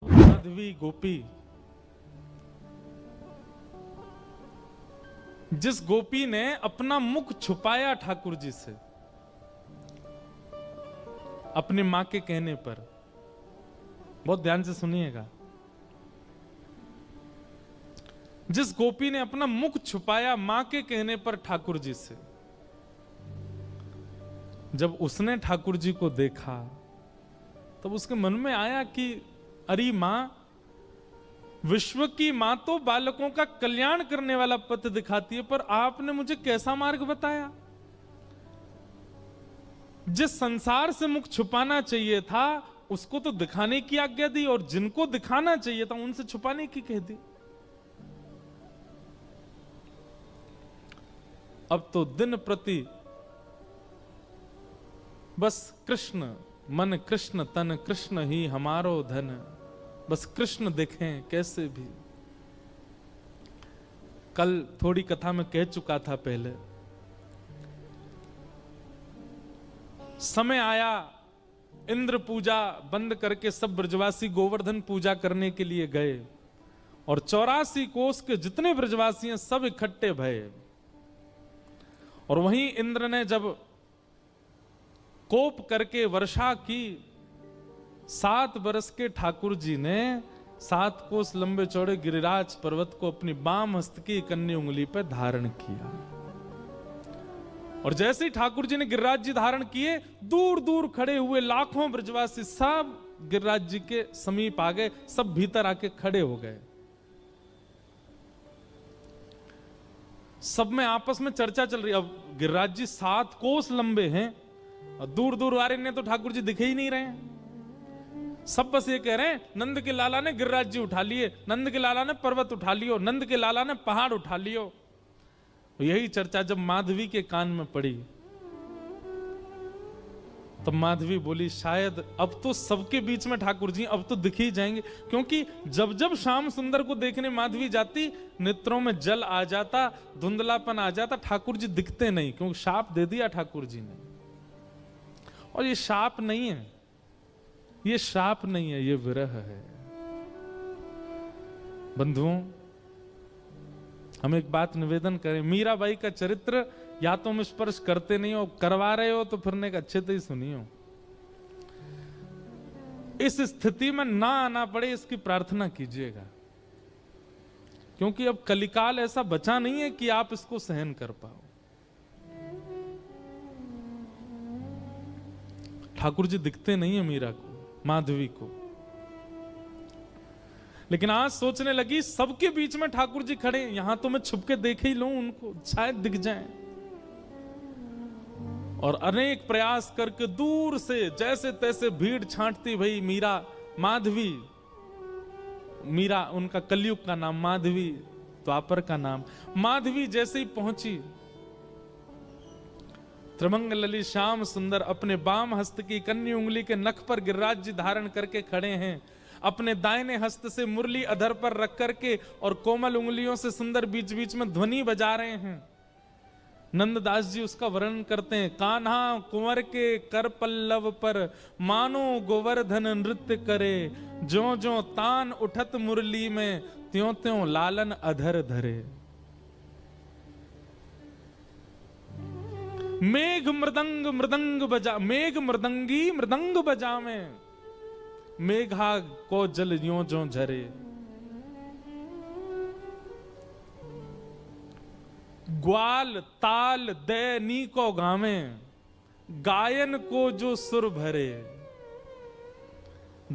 माधवी गोपी, जिस गोपी ने अपना मुख छुपाया ठाकुर जी से अपनी मां के कहने पर, बहुत ध्यान से सुनिएगा, जिस गोपी ने अपना मुख छुपाया मां के कहने पर ठाकुर जी से, जब उसने ठाकुर जी को देखा तब उसके मन में आया कि अरे मां, विश्व की मां तो बालकों का कल्याण करने वाला पथ दिखाती है, पर आपने मुझे कैसा मार्ग बताया? जिस संसार से मुख छुपाना चाहिए था उसको तो दिखाने की आज्ञा दी, और जिनको दिखाना चाहिए था उनसे छुपाने की कह दी। अब तो दिन प्रति बस कृष्ण मन, कृष्ण तन, कृष्ण ही हमारो धन, बस कृष्ण देखें कैसे भी। कल थोड़ी कथा में कह चुका था पहले, समय आया इंद्र पूजा बंद करके सब ब्रजवासी गोवर्धन पूजा करने के लिए गए, और 84 कोस के जितने ब्रजवासी हैं सब इकट्ठे भये। और वहीं इंद्र ने जब कोप करके वर्षा की, 7 बरस के ठाकुर जी ने 7 कोस लंबे चौड़े गिरिराज पर्वत को अपनी बाम हस्त की कन्नी उंगली पर धारण किया। और जैसे ही ठाकुर जी ने गिरिराज जी धारण किए, दूर दूर खड़े हुए लाखों ब्रजवासी सब गिरिराज जी के समीप आ गए, सब भीतर आके खड़े हो गए। सब में आपस में चर्चा चल रही। अब गिरिराज जी 7 कोस लंबे हैं और दूर दूर वाले ने तो ठाकुर जी दिखे ही नहीं रहे हैं। सब बस ये कह रहे हैं, नंद के लाला ने गिरिराज जी उठा लिए, नंद के लाला ने पर्वत उठा लियो, नंद के लाला ने पहाड़ उठा लियो। यही चर्चा जब माधवी के कान में पड़ी तब माधवी बोली, शायद अब तो सबके बीच में ठाकुर जी अब तो दिख ही जाएंगे। क्योंकि जब जब श्याम सुंदर को देखने माधवी जाती, नेत्रों में जल आ जाता, धुंधलापन आ जाता, ठाकुर जी दिखते नहीं, क्योंकि शाप दे दिया ठाकुर जी ने। और ये शाप नहीं है, ये शाप नहीं है, ये विरह है। बंधुओं, हम एक बात निवेदन करें, मीराबाई का चरित्र या तो हम स्पर्श करते नहीं हो, करवा रहे हो तो फिर अच्छे से ही सुनियो। इस स्थिति में ना आना पड़े इसकी प्रार्थना कीजिएगा, क्योंकि अब कलिकाल ऐसा बचा नहीं है कि आप इसको सहन कर पाओ। ठाकुर जी दिखते नहीं है मीरा को, माधवी को, लेकिन आज सोचने लगी सबके बीच में ठाकुर जी खड़े, यहां तो मैं छुप के देख ही लूं उनको, शायद दिख जाएं। और अनेक प्रयास करके दूर से जैसे तैसे भीड़ छांटती भई मीरा, माधवी, मीरा उनका कलयुग का नाम, माधवी द्वापर का नाम। माधवी जैसे ही पहुंची, त्रिमंगल ललित श्याम सुंदर अपने बाम हस्त की कन्नी उंगली के नख पर गिरिराज जी धारण करके खड़े हैं, अपने दाहिने हस्त से मुरली अधर पर रख करके और कोमल उंगलियों से सुंदर बीच बीच में ध्वनि बजा रहे हैं। नंददास जी उसका वर्णन करते हैं, कान्हा कुंवर के कर पल्लव पर मानो गोवर्धन नृत्य करे, ज्यों ज्यों तान उठत मुरली में त्यों त्यों लालन अधर धरे। मेघ मृदंग मृदंग बजा, मेघ मृदंगी मृदंग बजा में, मेघा को जल यों ज्यों झरे। ग्वाल ताल दैनी को गावे, गायन को जो सुर भरे,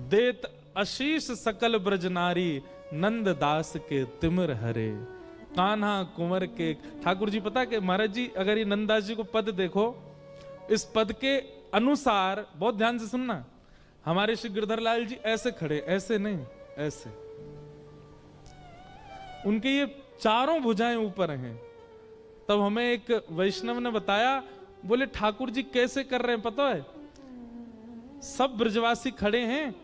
देत आशीष सकल ब्रज नारी, नंद दास के तिमिर हरे। कान्हा कुंवर के, ठाकुर जी पता कि महाराज जी, अगर ये नंददास जी को पद देखो, इस पद के अनुसार बहुत ध्यान से सुनना, हमारे श्री गिरधर लाल जी ऐसे खड़े, ऐसे नहीं, ऐसे, उनके ये चारों भुजाएं ऊपर हैं। तब हमें एक वैष्णव ने बताया, बोले ठाकुर जी कैसे कर रहे हैं पता है, सब ब्रजवासी खड़े हैं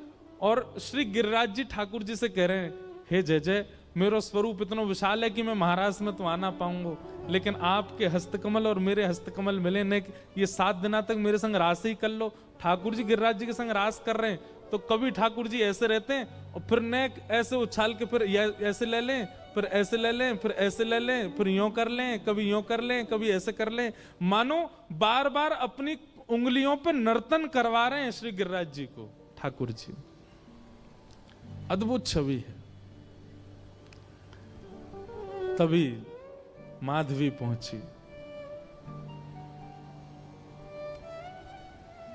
और श्री गिरिराज जी ठाकुर जी से कह रहे हैं, हे जय जय, मेरा स्वरूप इतना विशाल है कि मैं महाराज में तो आ ना पाऊंगा, लेकिन आपके हस्तकमल और मेरे हस्तकमल मिले ने, ये 7 दिना तक मेरे संग रास ही कर लो, ठाकुर जी गिरिराज जी के संग रास कर रहे हैं, तो कभी ठाकुर जी ऐसे रहते हैं और फिर नेक ऐसे उछाल के फिर ऐसे ले लें, फिर ऐसे ले लें, फिर ऐसे ले लें, फिर यूं कर लें, कभी यूं कर लें, कभी ऐसे कर लें, मानो बार बार अपनी उंगलियों पर नर्तन करवा रहे हैं श्री गिरिराज जी को ठाकुर जी। अद्भुत छवि है। तभी माधवी पहुंची।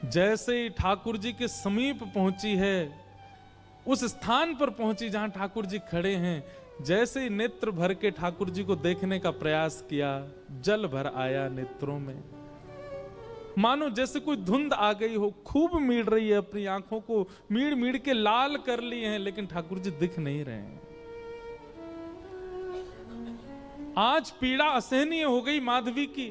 जैसे ही ठाकुर जी के समीप पहुंची है, उस स्थान पर पहुंची जहां ठाकुर जी खड़े हैं, जैसे ही नेत्र भर के ठाकुर जी को देखने का प्रयास किया, जल भर आया नेत्रों में। मानो जैसे कोई धुंध आ गई हो, खूब मीड़ रही है, अपनी आंखों को मीड़ मीड़ के लाल कर लिए हैं, लेकिन ठाकुर जी दिख नहीं रहे हैं। आज पीड़ा असहनीय हो गई माधवी की।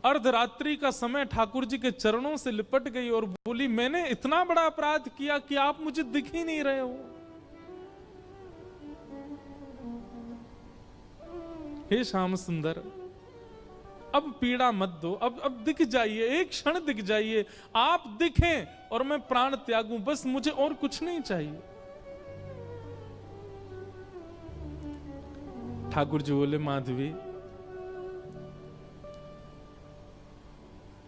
अर्धरात्रि का समय ठाकुर जी के चरणों से लिपट गई और बोली, मैंने इतना बड़ा अपराध किया कि आप मुझे दिख ही नहीं रहे हो। हे श्याम सुंदर, अब पीड़ा मत दो, अब दिख जाइए, एक क्षण दिख जाइए, आप दिखें और मैं प्राण त्यागूं, बस मुझे और कुछ नहीं चाहिए। ठाकुर जी बोले, माधवी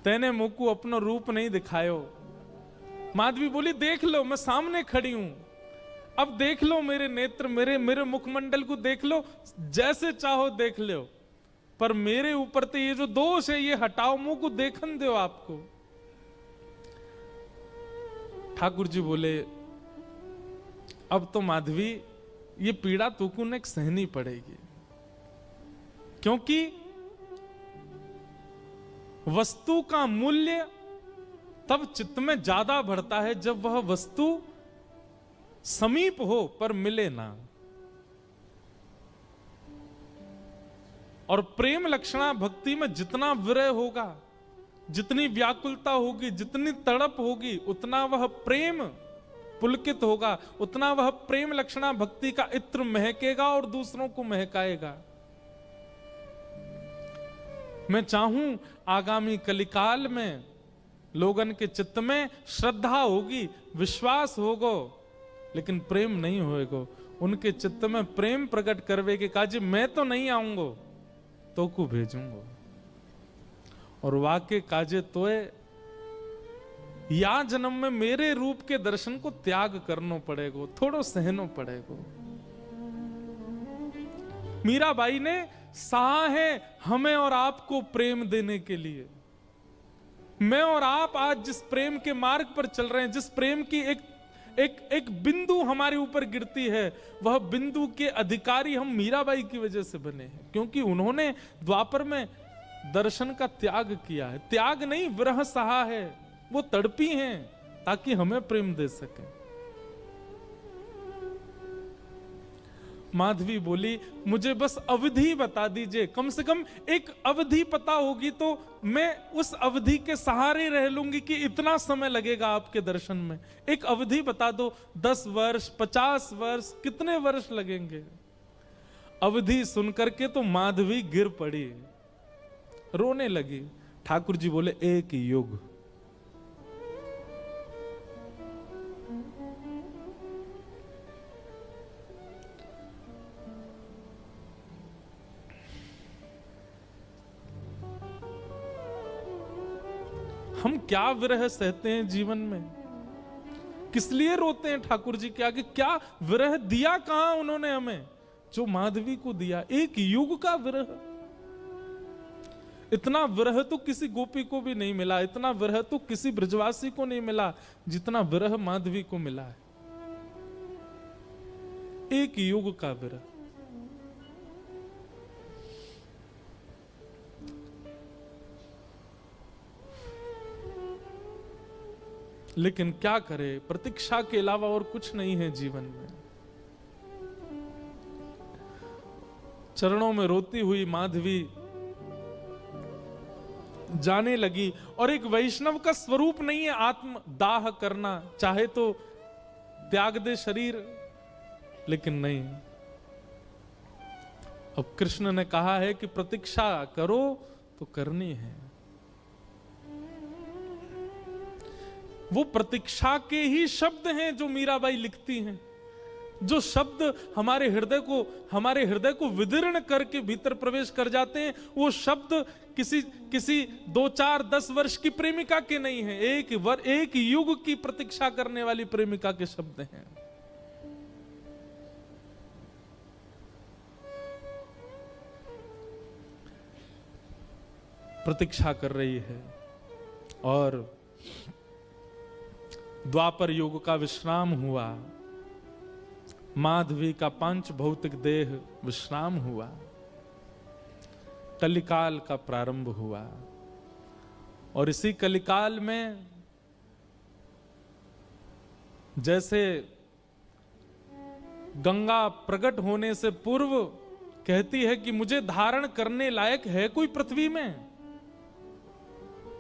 तेने मुझको अपना रूप नहीं दिखायो। माधवी बोली, देख लो, मैं सामने खड़ी हूं, अब देख लो मेरे नेत्र, मेरे मुखमंडल को देख लो, जैसे चाहो देख लो, पर मेरे ऊपर तो ये जो दोष है ये हटाओ, मुंह को देखन दो आपको। ठाकुर जी बोले, अब तो माधवी ये पीड़ा तुको ने सहनी पड़ेगी, क्योंकि वस्तु का मूल्य तब चित्त में ज्यादा बढ़ता है जब वह वस्तु समीप हो पर मिले ना। और प्रेम लक्षणा भक्ति में जितना विरह होगा, जितनी व्याकुलता होगी, जितनी तड़प होगी, उतना वह प्रेम पुलकित होगा, उतना वह प्रेम लक्षणा भक्ति का इत्र महकेगा और दूसरों को महकाएगा। मैं चाहूं आगामी कलिकाल में लोगन के चित्त में श्रद्धा होगी, विश्वास होगो, लेकिन प्रेम नहीं होएगो। उनके चित्त में प्रेम प्रकट करवे के काज मैं तो नहीं आऊंगो, तो को भेजूंगो। और वाके काजे तोए या जन्म में मेरे रूप के दर्शन को त्याग करना पड़ेगो, थोड़ो सहनो पड़ेगो। मीराबाई ने सहा है हमें और आपको प्रेम देने के लिए। मैं और आप आज जिस प्रेम के मार्ग पर चल रहे हैं, जिस प्रेम की एक बिंदु हमारे ऊपर गिरती है, वह बिंदु के अधिकारी हम मीराबाई की वजह से बने हैं, क्योंकि उन्होंने द्वापर में दर्शन का त्याग किया है। त्याग नहीं, विरह सहा है, वो तड़पी हैं ताकि हमें प्रेम दे सके। माधवी बोली, मुझे बस अवधि बता दीजिए, कम से कम एक अवधि पता होगी तो मैं उस अवधि के सहारे रह लूंगी कि इतना समय लगेगा आपके दर्शन में। एक अवधि बता दो, 10 वर्ष, 50 वर्ष, कितने वर्ष लगेंगे? अवधि सुनकर के तो माधवी गिर पड़ी, रोने लगी। ठाकुर जी बोले, एक युग। हम क्या विरह सहते हैं जीवन में, किस लिए रोते हैं ठाकुर जी के आगे? क्या विरह दिया कहां उन्होंने हमें, जो माधवी को दिया? एक युग का विरह। इतना विरह तो किसी गोपी को भी नहीं मिला, इतना विरह तो किसी ब्रजवासी को नहीं मिला जितना विरह माधवी को मिला है। एक युग का विरह। लेकिन क्या करे, प्रतीक्षा के अलावा और कुछ नहीं है जीवन में। चरणों में रोती हुई माधवी जाने लगी। और एक वैष्णव का स्वरूप नहीं है आत्म दाह करना, चाहे तो त्याग दे शरीर, लेकिन नहीं। अब कृष्ण ने कहा है कि प्रतीक्षा करो तो करनी है। वो प्रतीक्षा के ही शब्द हैं जो मीराबाई लिखती हैं। जो शब्द हमारे हृदय को विदीर्ण करके भीतर प्रवेश कर जाते हैं, वो शब्द किसी 2, 4, 10 वर्ष की प्रेमिका के नहीं है, एक युग की प्रतीक्षा करने वाली प्रेमिका के शब्द हैं। प्रतीक्षा कर रही है और द्वापर युग का विश्राम हुआ, माधवी का पांच भौतिक देह विश्राम हुआ, कलिकाल का प्रारंभ हुआ। और इसी कलिकाल में जैसे गंगा प्रकट होने से पूर्व कहती है कि मुझे धारण करने लायक है कोई पृथ्वी में,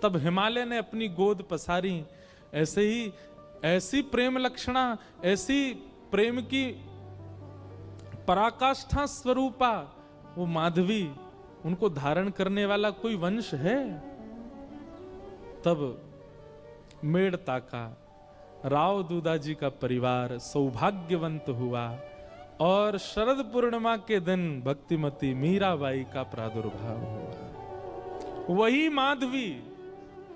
तब हिमालय ने अपनी गोद पसारी। ऐसे ही ऐसी प्रेम लक्षणा, ऐसी प्रेम की पराकाष्ठा स्वरूपा वो माधवी, उनको धारण करने वाला कोई वंश है। तब मेड़ता का, राव दूधाजी का परिवार सौभाग्यवंत हुआ और शरद पूर्णिमा के दिन भक्तिमती मीराबाई का प्रादुर्भाव हुआ। वही माधवी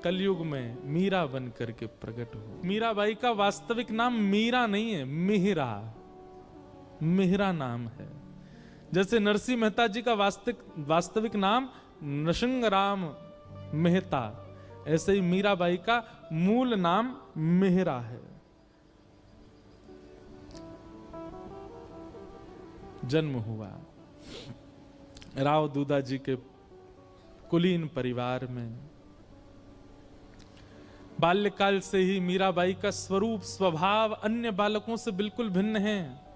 कलयुग में मीरा बन करके प्रकट हुई। मीराबाई का वास्तविक नाम मीरा नहीं है, मिहिरा नाम है। जैसे नरसिंह मेहता जी का वास्तविक नाम नृसिंहराम मेहता, ऐसे ही मीराबाई का मूल नाम मिहिरा है। जन्म हुआ राव दूधाजी के कुलीन परिवार में। बाल्यकाल से ही मीराबाई का स्वरूप स्वभाव अन्य बालकों से बिल्कुल भिन्न है।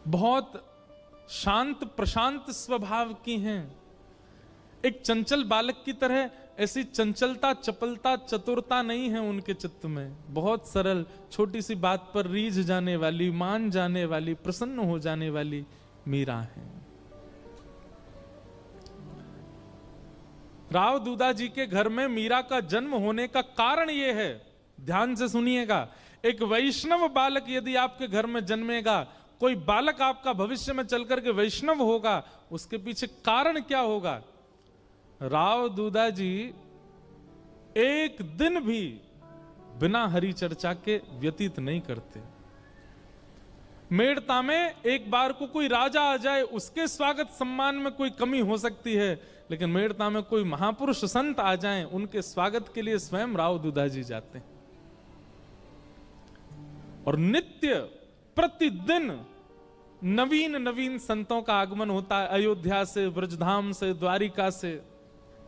बहुत शांत प्रशांत स्वभाव की हैं। एक चंचल बालक की तरह ऐसी चंचलता, चपलता, चतुरता नहीं है उनके चित्त में। बहुत सरल, छोटी सी बात पर रीझ जाने वाली, मान जाने वाली, प्रसन्न हो जाने वाली मीरा है। राव दूधाजी के घर में मीरा का जन्म होने का कारण यह है, ध्यान से सुनिएगा। एक वैष्णव बालक यदि आपके घर में जन्मेगा, कोई बालक आपका भविष्य में चलकर के वैष्णव होगा, उसके पीछे कारण क्या होगा? राव दूधाजी एक दिन भी बिना हरि चर्चा के व्यतीत नहीं करते। मेड़ता में एक बार को कोई राजा आ जाए, उसके स्वागत सम्मान में कोई कमी हो सकती है, लेकिन मेड़ता में कोई महापुरुष संत आ जाएं, उनके स्वागत के लिए स्वयं राव दूधाजी जाते हैं। और नित्य प्रतिदिन नवीन नवीन संतों का आगमन होता है, अयोध्या से, ब्रजधाम से, द्वारिका से।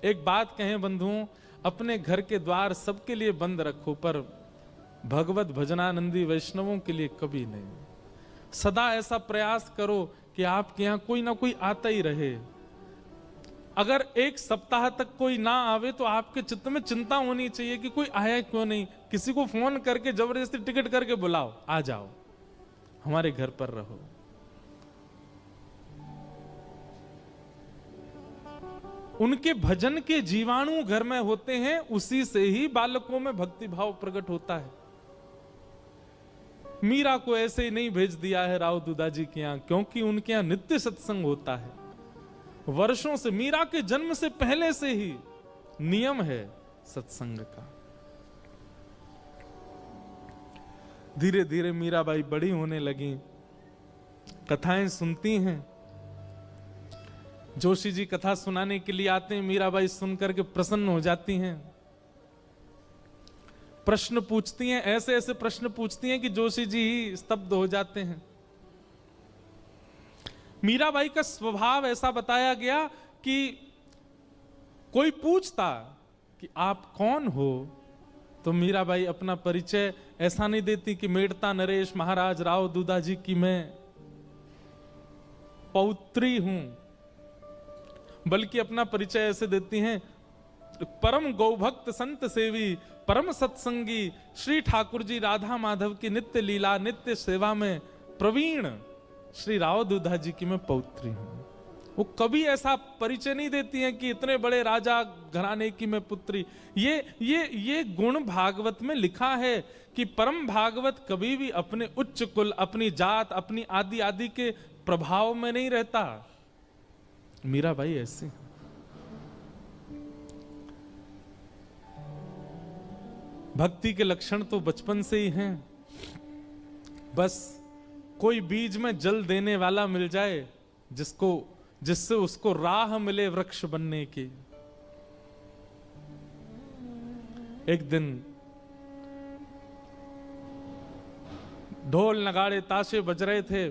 एक बात कहें बंधुओं, अपने घर के द्वार सबके लिए बंद रखो, पर भगवत भजनानंदी वैष्णवों के लिए कभी नहीं। सदा ऐसा प्रयास करो कि आपके यहां कोई ना कोई आता ही रहे। अगर एक सप्ताह तक कोई ना आवे तो आपके चित्त में चिंता होनी चाहिए कि कोई आया क्यों नहीं। किसी को फोन करके जबरदस्ती टिकट करके बुलाओ, आ जाओ, हमारे घर पर रहो। उनके भजन के जीवाणु घर में होते हैं, उसी से ही बालकों में भक्ति भाव प्रकट होता है। मीरा को ऐसे ही नहीं भेज दिया है राव दूधाजी के यहां, क्योंकि उनके यहां नित्य सत्संग होता है। वर्षों से, मीरा के जन्म से पहले से ही नियम है सत्संग का। धीरे धीरे मीराबाई बड़ी होने लगी, कथाएं सुनती हैं। जोशी जी कथा सुनाने के लिए आते हैं, मीराबाई सुनकर के प्रसन्न हो जाती हैं। प्रश्न पूछती हैं, ऐसे ऐसे प्रश्न पूछती हैं कि जोशी जी ही स्तब्ध हो जाते हैं। मीराबाई का स्वभाव ऐसा बताया गया कि कोई पूछता कि आप कौन हो, तो मीराबाई अपना परिचय ऐसा नहीं देती कि मेड़ता नरेश महाराज राव दूधाजी की मैं पौत्री हूं, बल्कि अपना परिचय ऐसे देती हैं, परम गौभक्त संत सेवी, परम सत्संगी श्री ठाकुर जी राधा माधव की नित्य लीला, नित्य सेवा में प्रवीण श्री राव दूधाजी की मैं पौत्री हूं। वो कभी ऐसा परिचय नहीं देती हैं कि इतने बड़े राजा घराने की मैं पुत्री। ये गुण भागवत में लिखा है कि परम भागवत कभी भी अपने उच्च कुल, अपनी जात, अपनी आदि आदि के प्रभाव में नहीं रहता। मीराबाई ऐसी भक्ति के लक्षण तो बचपन से ही हैं। बस कोई बीज में जल देने वाला मिल जाए जिससे उसको राह मिले वृक्ष बनने की। एक दिन ढोल नगाड़े ताशे बज रहे थे।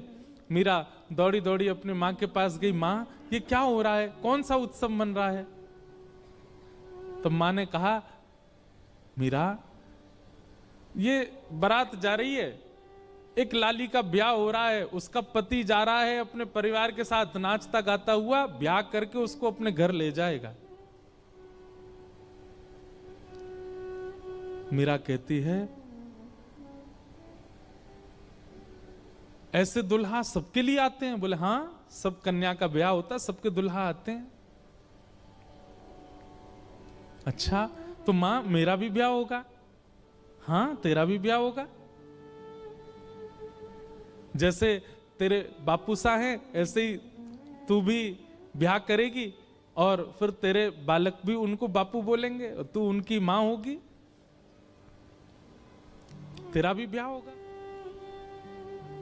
मीरा दौड़ी दौड़ी अपनी मां के पास गई। मां, ये क्या हो रहा है? कौन सा उत्सव मन रहा है? तो मां ने कहा, मीरा, ये बारात जा रही है, एक लाली का ब्याह हो रहा है, उसका पति जा रहा है अपने परिवार के साथ नाचता गाता हुआ, ब्याह करके उसको अपने घर ले जाएगा। मीरा कहती है, ऐसे दुल्हा सबके लिए आते हैं? बोले हां, सब कन्या का ब्याह होता, सबके दुल्हा आते हैं। अच्छा, तो मां मेरा भी ब्याह होगा? हां, तेरा भी ब्याह होगा। जैसे तेरे बापूसा हैं, ऐसे ही तू भी ब्याह करेगी और फिर तेरे बालक भी उनको बापू बोलेंगे और तू उनकी मां होगी, तेरा भी ब्याह होगा।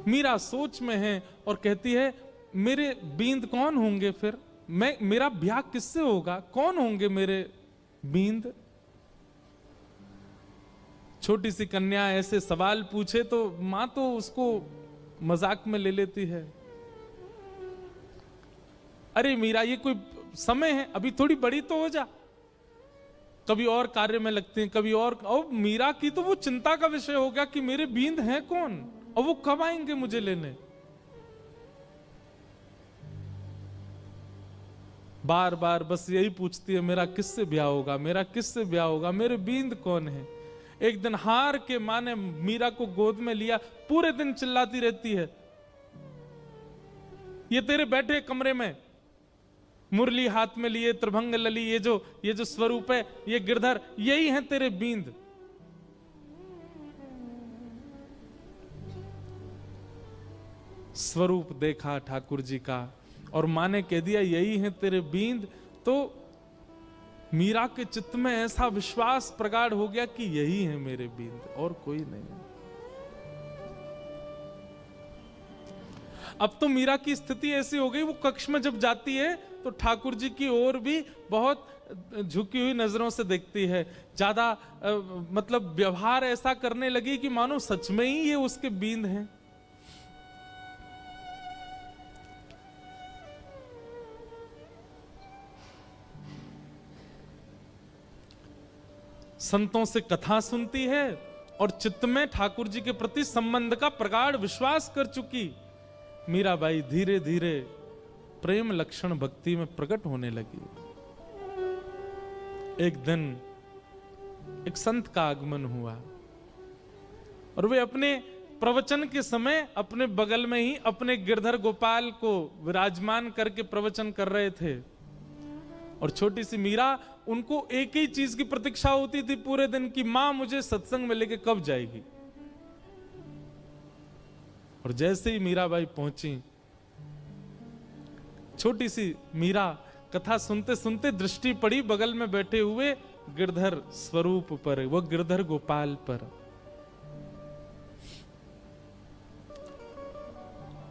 मीरा सोच में है और कहती है, मेरे बींद कौन होंगे फिर? मेरा ब्याह किससे होगा? कौन होंगे मेरे बींद? छोटी सी कन्या ऐसे सवाल पूछे तो मां तो उसको मजाक में ले लेती है। अरे मीरा, ये कोई समय है, अभी थोड़ी बड़ी तो हो जा। कभी और कार्य में लगते हैं, कभी और मीरा की तो वो चिंता का विषय हो गया कि मेरे बींद हैं कौन और वो कब आएंगे मुझे लेने। बार बार बस यही पूछती है, मेरा किससे ब्याह होगा, मेरा किससे ब्याह होगा, मेरे बींद कौन है। एक दिन हार के मां ने मीरा को गोद में लिया, पूरे दिन चिल्लाती रहती है, ये तेरे बैठे कमरे में मुरली हाथ में लिए, त्रिभंग लली, ये जो स्वरूप है, ये गिरधर, यही है तेरे बींद। स्वरूप देखा ठाकुर जी का और मां ने कह दिया यही है तेरे बींद, तो मीरा के चित्त में ऐसा विश्वास प्रगाढ़ हो गया कि यही है मेरे बींद और कोई नहीं। अब तो मीरा की स्थिति ऐसी हो गई, वो कक्ष में जब जाती है तो ठाकुर जी की ओर भी बहुत झुकी हुई नजरों से देखती है। ज्यादा मतलब व्यवहार ऐसा करने लगी कि मानो सच में ही ये उसके बींद हैं। संतों से कथा सुनती है और चित्त में ठाकुर जी के प्रति संबंध का प्रगाढ़ विश्वास कर चुकी मीराबाई धीरे धीरे प्रेम लक्षण भक्ति में प्रकट होने लगी। एक दिन एक संत का आगमन हुआ और वे अपने प्रवचन के समय अपने बगल में ही अपने गिरधर गोपाल को विराजमान करके प्रवचन कर रहे थे और छोटी सी मीरा, उनको एक ही चीज की प्रतीक्षा होती थी पूरे दिन की, मां मुझे सत्संग में लेके कब जाएगी। और जैसे ही मीराबाई पहुंची, छोटी सी मीरा कथा सुनते सुनते दृष्टि पड़ी बगल में बैठे हुए गिरधर स्वरूप पर, वो गिरधर गोपाल पर।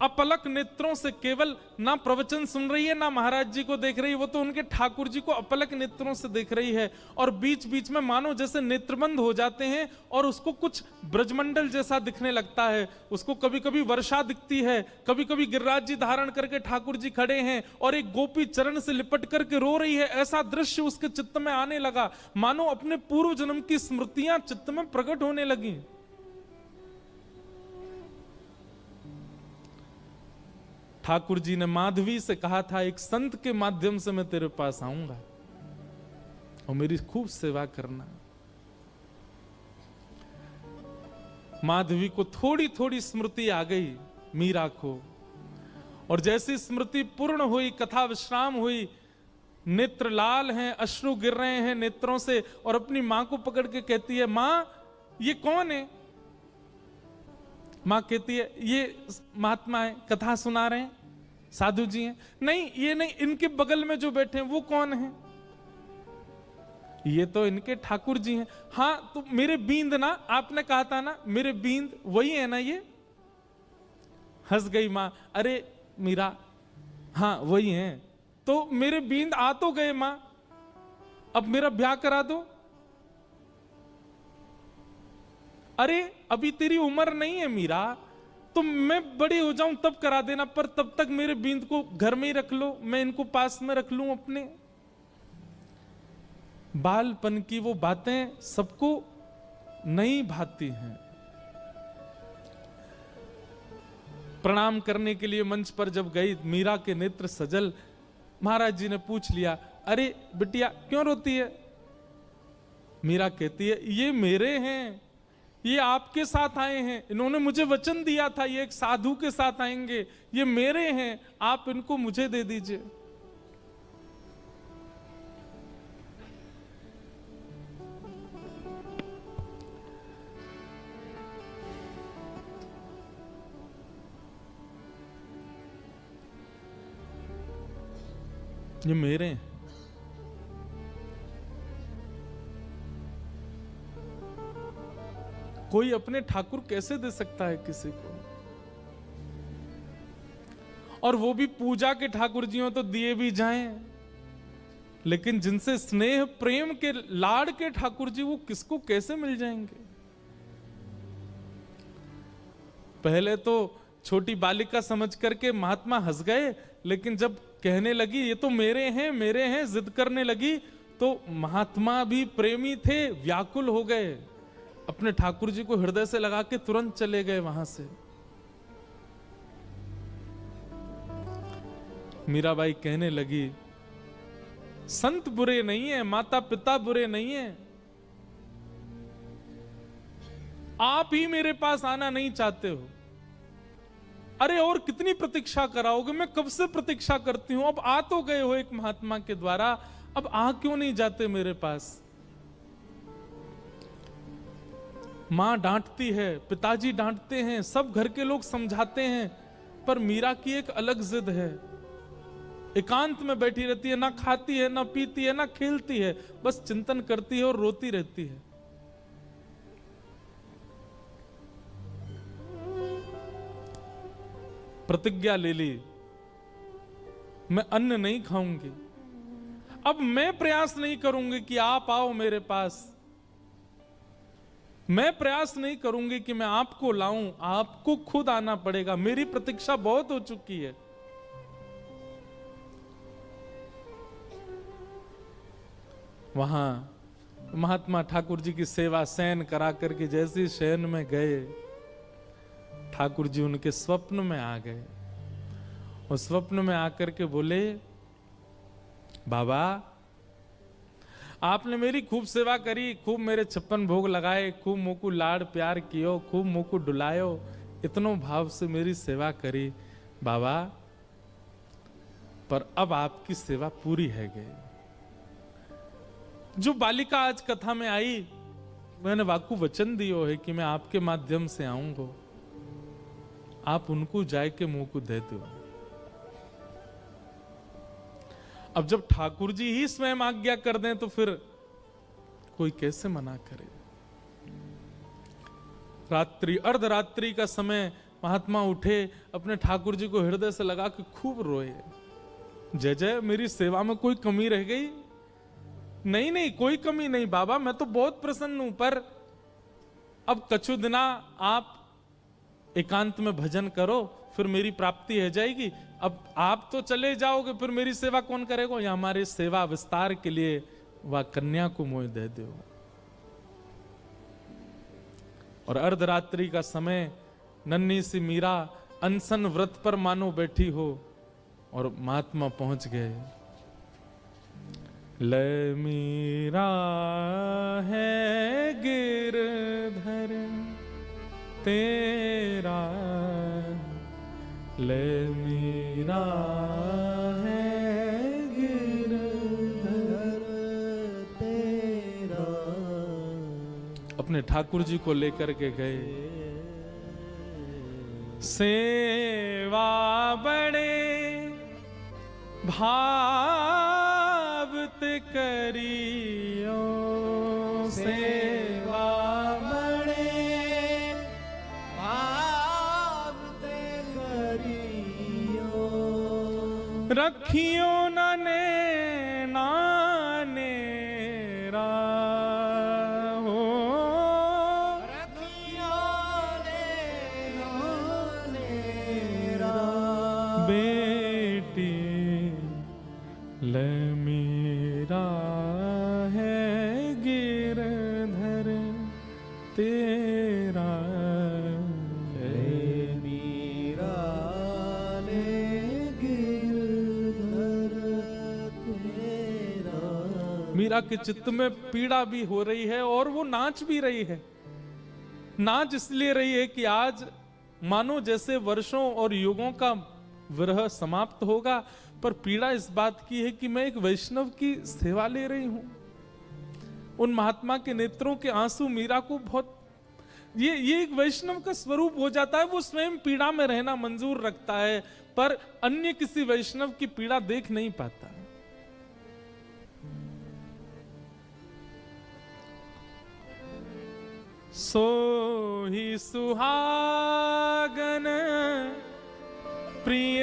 अपलक नेत्रों से केवल ना प्रवचन सुन रही है ना महाराज जी को देख रही है, वो तो उनके ठाकुर जी को अपलक नेत्रों से देख रही है और बीच बीच में मानो जैसे नेत्रबंद हो जाते हैं और उसको कुछ ब्रजमंडल जैसा दिखने लगता है। उसको कभी कभी वर्षा दिखती है, कभी कभी गिरिराज जी धारण करके ठाकुर जी खड़े हैं और एक गोपी चरण से लिपट करके रो रही है। ऐसा दृश्य उसके चित्त में आने लगा, मानो अपने पूर्व जन्म की स्मृतियां चित्त में प्रकट होने लगी। ठाकुर जी ने माधवी से कहा था, एक संत के माध्यम से मैं तेरे पास आऊंगा और मेरी खूब सेवा करना। माधवी को थोड़ी थोड़ी स्मृति आ गई मीरा को, और जैसी स्मृति पूर्ण हुई, कथा विश्राम हुई, नेत्र लाल हैं, अश्रु गिर रहे हैं नेत्रों से, और अपनी मां को पकड़ के कहती है, मां ये कौन है? मां कहती है, ये महात्मा है, कथा सुना रहे हैं, साधु जी हैं। नहीं, ये नहीं, इनके बगल में जो बैठे हैं वो कौन है? ये तो इनके ठाकुर जी हैं। हाँ, तो मेरे बींद ना, आपने कहा था ना मेरे बींद, वही है ना ये? हंस गई मां, अरे मीरा, हाँ वही हैं। तो मेरे बींद आ तो गए मां, अब मेरा ब्याह करा दो। अरे अभी तेरी उम्र नहीं है मीरा, तो मैं बड़ी हो जाऊं तब करा देना, पर तब तक मेरे बींद को घर में ही रख लो, मैं इनको पास में रख लूं अपने। बालपन की वो बातें सबको नहीं भाती हैं। प्रणाम करने के लिए मंच पर जब गई, मीरा के नेत्र सजल। महाराज जी ने पूछ लिया, अरे बिटिया क्यों रोती है? मीरा कहती है, ये मेरे हैं, ये आपके साथ आए हैं, इन्होंने मुझे वचन दिया था ये एक साधु के साथ आएंगे, ये मेरे हैं, आप इनको मुझे दे दीजिए। ये मेरे हैं। कोई अपने ठाकुर कैसे दे सकता है किसी को? और वो भी पूजा के ठाकुर जी हो तो दिए भी जाएं, लेकिन जिनसे स्नेह प्रेम के लाड़ के ठाकुर जी, वो किसको कैसे मिल जाएंगे? पहले तो छोटी बालिका समझ करके महात्मा हंस गए, लेकिन जब कहने लगी ये तो मेरे हैं, जिद करने लगी, तो महात्मा भी प्रेमी थे, व्याकुल हो गए, अपने ठाकुर जी को हृदय से लगा के तुरंत चले गए वहां से। मीराबाई कहने लगी, संत बुरे नहीं है, माता पिता बुरे नहीं है, आप ही मेरे पास आना नहीं चाहते हो। अरे और कितनी प्रतीक्षा कराओगे? मैं कब से प्रतीक्षा करती हूं, अब आ तो गए हो एक महात्मा के द्वारा, अब आ क्यों नहीं जाते मेरे पास? मां डांटती है, पिताजी डांटते हैं, सब घर के लोग समझाते हैं, पर मीरा की एक अलग जिद है। एकांत में बैठी रहती है, ना खाती है, ना पीती है, ना खेलती है, बस चिंतन करती है और रोती रहती है। प्रतिज्ञा ले ली, मैं अन्न नहीं खाऊंगी, अब मैं प्रयास नहीं करूंगी कि आप आओ मेरे पास, मैं प्रयास नहीं करूंगी कि मैं आपको लाऊं, आपको खुद आना पड़ेगा, मेरी प्रतीक्षा बहुत हो चुकी है। वहां महात्मा ठाकुर जी की सेवा शयन करा करके जैसे शयन में गए, ठाकुर जी उनके स्वप्न में आ गए, और स्वप्न में आकर के बोले, बाबा आपने मेरी खूब सेवा करी, खूब मेरे 56 भोग लगाए, खूब मोकू लाड़ प्यार कियो, खूब मोकू डुलायो, इतनो भाव से मेरी सेवा करी बाबा, पर अब आपकी सेवा पूरी है गई। जो बालिका आज कथा में आई, मैंने वाकू वचन दियो है कि मैं आपके माध्यम से आऊंगा, आप उनको जाए के मुंह को दे दो। अब जब ठाकुर जी ही स्वयं आज्ञा कर दें तो फिर कोई कैसे मना करे। रात्रि अर्धरात्रि का समय महात्मा उठे, अपने ठाकुर जी को हृदय से लगा के खूब रोए, जय जय मेरी सेवा में कोई कमी रह गई? नहीं नहीं कोई कमी नहीं बाबा, मैं तो बहुत प्रसन्न हूं, पर अब कछु दिना आप एकांत में भजन करो, फिर मेरी प्राप्ति हो जाएगी। अब आप तो चले जाओगे, फिर मेरी सेवा कौन करेगा? या हमारी सेवा विस्तार के लिए वह कन्या को मोह दे दो। और अर्धरात्रि का समय, नन्ही सी मीरा अनशन व्रत पर मानो बैठी हो, और महात्मा पहुंच गए। ले मीरा है गिरधर तेरा, ले मीरा अपने ठाकुर जी को लेकर के गए। सेवा बड़े भावत करियो, सेवा बड़े भावत करियो, रखियो नने नानेरा हो, रखियो नेरा, बेटी ले मेरा है गिरधर तेरा मेरा ले गिरधर तेरा। मीरा के चित्त में पीड़ा भी हो रही है और वो नाच भी रही है। नाच इसलिए रही है कि आज मानो जैसे वर्षों और युगों का विरह समाप्त होगा, पर पीड़ा इस बात की है कि मैं एक वैष्णव की सेवा ले रही हूं। उन महात्मा के नेत्रों के आंसू मीरा को बहुत, ये एक वैष्णव का स्वरूप हो जाता है। वो स्वयं पीड़ा में रहना मंजूर रखता है, पर अन्य किसी वैष्णव की पीड़ा देख नहीं पाता। सो ही सुहागन प्रिय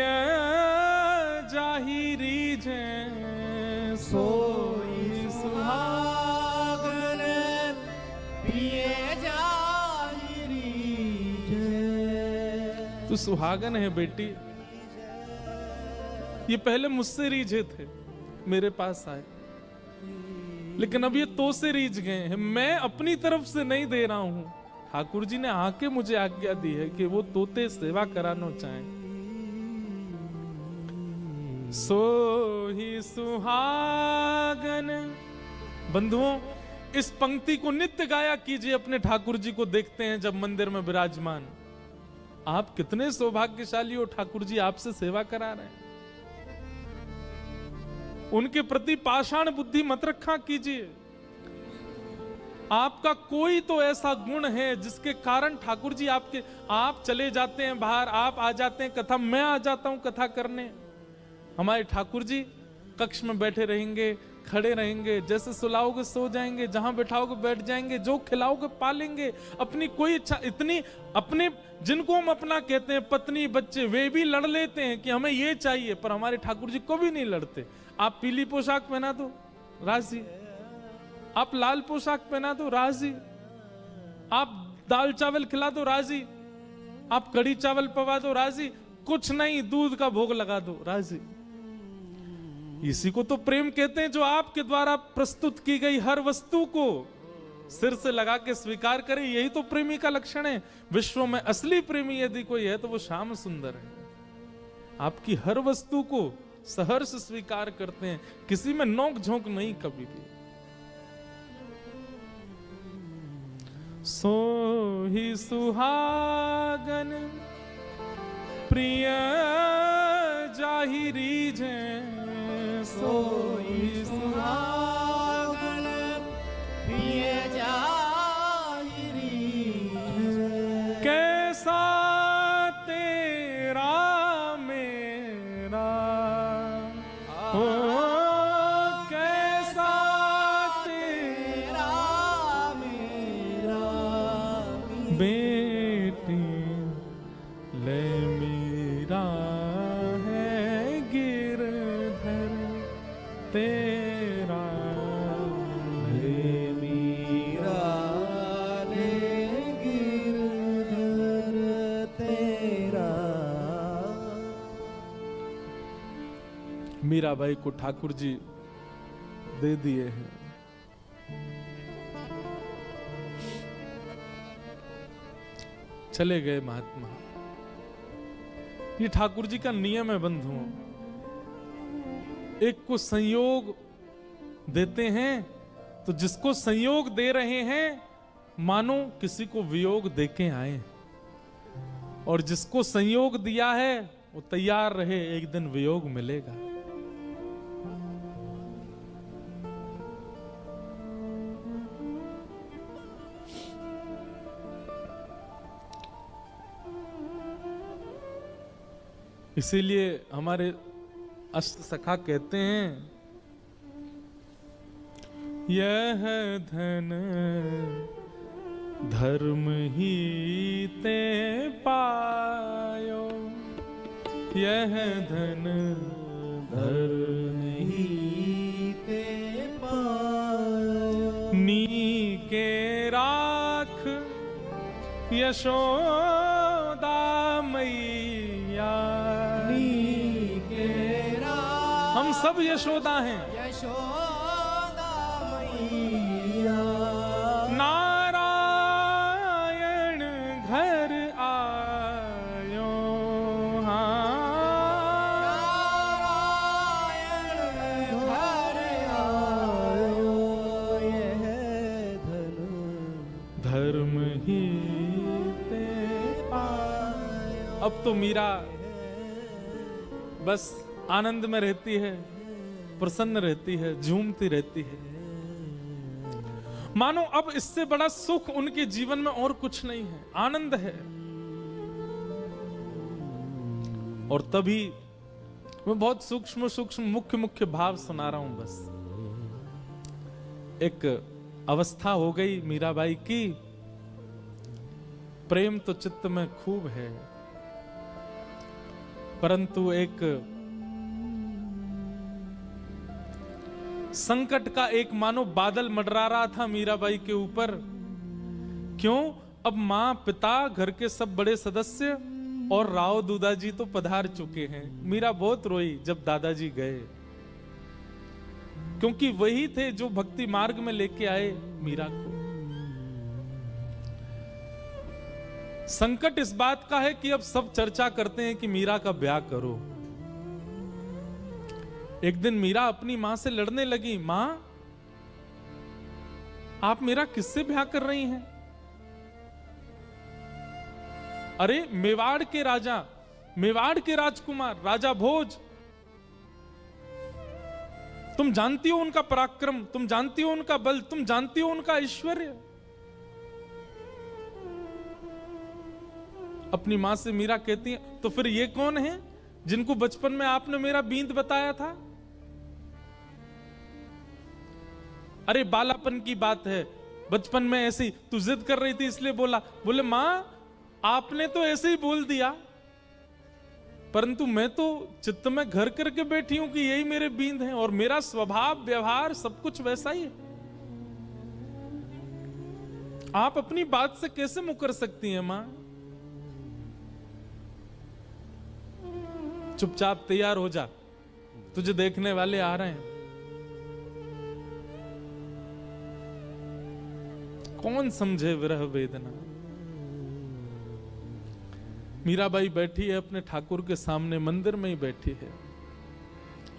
जाहिरी जे, सोई सुहागन प्रिय जाहिरी जय। तू सुहागन है बेटी। ये पहले मुझसे रीझे थे, मेरे पास आए, लेकिन अब ये तो से रीझ गए हैं। मैं अपनी तरफ से नहीं दे रहा हूं, ठाकुर जी ने आके मुझे आज्ञा दी है कि वो तोते सेवा कराना चाहें। सो ही सुहागन। बंधुओं, इस पंक्ति को नित्य गाया कीजिए। अपने ठाकुर जी को देखते हैं जब मंदिर में विराजमान, आप कितने सौभाग्यशाली हो, ठाकुर जी आपसे सेवा करा रहे हैं। उनके प्रति पाषाण बुद्धि मत रखा कीजिए। आपका कोई तो ऐसा गुण है जिसके कारण ठाकुर जी आप चले जाते हैं बाहर, आप आ जाते हैं कथा, मैं आ जाता हूं कथा करने। हमारे ठाकुर जी कक्ष में बैठे रहेंगे, खड़े रहेंगे, जैसे सुलाओगे सो जाएंगे, जहां बैठाओगे बैठ जाएंगे, जो खिलाओगे पालेंगे। अपनी कोई इच्छा इतनी, अपने जिनको हम अपना कहते हैं पत्नी बच्चे, वे भी लड़ लेते हैं कि हमें ये चाहिए, पर हमारे ठाकुर जी को भी नहीं लड़ते। आप पीली पोशाक पहना दो राजी, आप लाल पोशाक पहना दो राजी, आप दाल चावल खिला दो राजी, आप कड़ी चावल पवा दो राजी, कुछ नहीं दूध का भोग लगा दो राजी। इसी को तो प्रेम कहते हैं, जो आपके द्वारा प्रस्तुत की गई हर वस्तु को सिर से लगा के स्वीकार करे। यही तो प्रेमी का लक्षण है। विश्व में असली प्रेमी यदि कोई है तो वो श्याम सुंदर है। आपकी हर वस्तु को सहर्ष स्वीकार करते हैं, किसी में नोक झोंक नहीं कभी भी। सो ही सुहागन प्रिय जाहिरी जे, सोई सुहागन प्रिय जाहिरी जय। कैसा तेरा मेरा हो, कैसा तेरा मेरा बेटी ले मेरा है गिरधर तेरा। मेरा ले गिरधर तेरा। मीराबाई को ठाकुर जी दे दिए हैं। चले गए महात्मा। ये ठाकुर जी का नियम है बंधुओं। एक को संयोग देते हैं तो जिसको संयोग दे रहे हैं मानो किसी को वियोग देके आए, और जिसको संयोग दिया है वो तैयार रहे, एक दिन वियोग मिलेगा। इसीलिए हमारे अष्ट सखा कहते हैं, यह धन धर्म ही ते पायो, यह धन धर्म ही ते पायो। नी के राख यशोदा मैया, हम सब यशोदा हैं। यशोदा मैया नारायण घर आयो, नारायण घर आयो, यह धन धर्म ही ते पायो। अब तो मीरा बस आनंद में रहती है, प्रसन्न रहती है, झूमती रहती है, मानो अब इससे बड़ा सुख उनके जीवन में और कुछ नहीं है, आनंद है। और तभी मैं बहुत सूक्ष्म सूक्ष्म मुख्य मुख्य भाव सुना रहा हूं। बस एक अवस्था हो गई मीराबाई की, प्रेम तो चित्त में खूब है, परंतु एक संकट का एक मानो बादल मंडरा रहा था मीराबाई के ऊपर। क्यों? अब मां, पिता, घर के सब बड़े सदस्य और राव दूदाजी तो पधार चुके हैं। मीरा बहुत रोई जब दादाजी गए, क्योंकि वही थे जो भक्ति मार्ग में लेके आए मीरा को। संकट इस बात का है कि अब सब चर्चा करते हैं कि मीरा का ब्याह करो। एक दिन मीरा अपनी मां से लड़ने लगी, मां आप मेरा किससे ब्याह कर रही हैं? अरे मेवाड़ के राजा, मेवाड़ के राजकुमार राजा भोज, तुम जानती हो उनका पराक्रम, तुम जानती हो उनका बल, तुम जानती हो उनका ऐश्वर्य। अपनी मां से मीरा कहती है, तो फिर ये कौन है जिनको बचपन में आपने मेरा बींद बताया था? अरे बालापन की बात है, बचपन में ऐसी तू जिद कर रही थी इसलिए बोला। बोले मां आपने तो ऐसे ही बोल दिया, परंतु मैं तो चित्त में घर करके बैठी हूं कि यही मेरे बींद हैं और मेरा स्वभाव व्यवहार सब कुछ वैसा ही है। आप अपनी बात से कैसे मुकर सकती हैं मां? चुपचाप तैयार हो जा, तुझे देखने वाले आ रहे हैं। कौन समझे विरह वेदना। मीराबाई बैठी है अपने ठाकुर के सामने, मंदिर में ही बैठी है,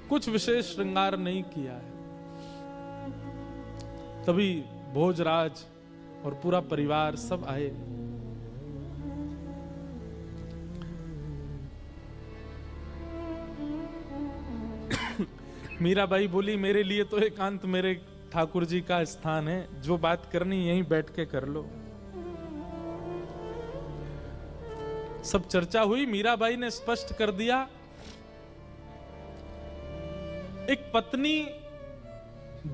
कुछ विशेष श्रृंगार नहीं किया है। तभी भोजराज और पूरा परिवार सब आए। मीराबाई बोली, मेरे लिए तो एकांत मेरे ठाकुर जी का स्थान है, जो बात करनी यहीं बैठ के कर लो। सब चर्चा हुई, मीराबाई ने स्पष्ट कर दिया, एक पत्नी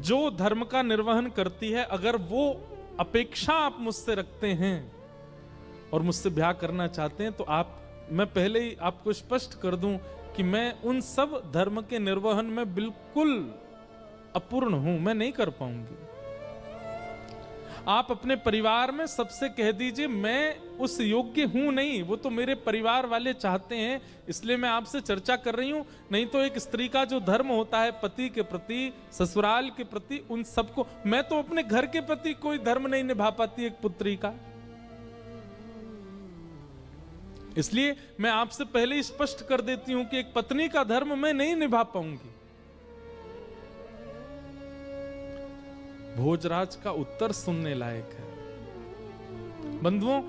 जो धर्म का निर्वहन करती है, अगर वो अपेक्षा आप मुझसे रखते हैं और मुझसे ब्याह करना चाहते हैं, तो मैं पहले ही आपको स्पष्ट कर दूं कि मैं उन सब धर्म के निर्वहन में बिल्कुल अपूर्ण हूं, मैं नहीं कर पाऊंगी। आप अपने परिवार में सबसे कह दीजिए मैं उस योग्य हूं नहीं, वो तो मेरे परिवार वाले चाहते हैं, इसलिए मैं आपसे चर्चा कर रही हूं। नहीं तो एक स्त्री का जो धर्म होता है पति के प्रति, ससुराल के प्रति, उन सबको, मैं तो अपने घर के प्रति कोई धर्म नहीं निभा पाती एक पुत्री का। इसलिए मैं आपसे पहले ही स्पष्ट कर देती हूं कि एक पत्नी का धर्म मैं नहीं निभा पाऊंगी। भोजराज का उत्तर सुनने लायक है। बंधुओं,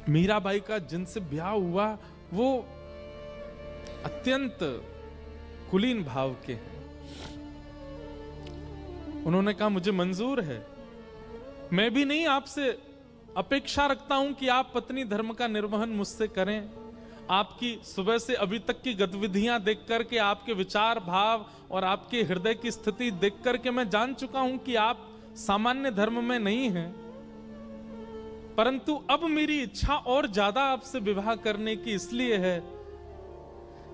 मीराबाई का जिनसे ब्याह हुआ वो अत्यंत कुलीन भाव के हैं। उन्होंने कहा मुझे मंजूर है, मैं भी नहीं आपसे अपेक्षा रखता हूं कि आप पत्नी धर्म का निर्वहन मुझसे करें, आपकी सुबह से अभी तक की गतिविधियां देख करके, आपके विचार भाव और आपके हृदय की स्थिति देख करके मैं जान चुका हूं कि आप सामान्य धर्म में नहीं हैं। परंतु अब मेरी इच्छा और ज्यादा आपसे विवाह करने की इसलिए है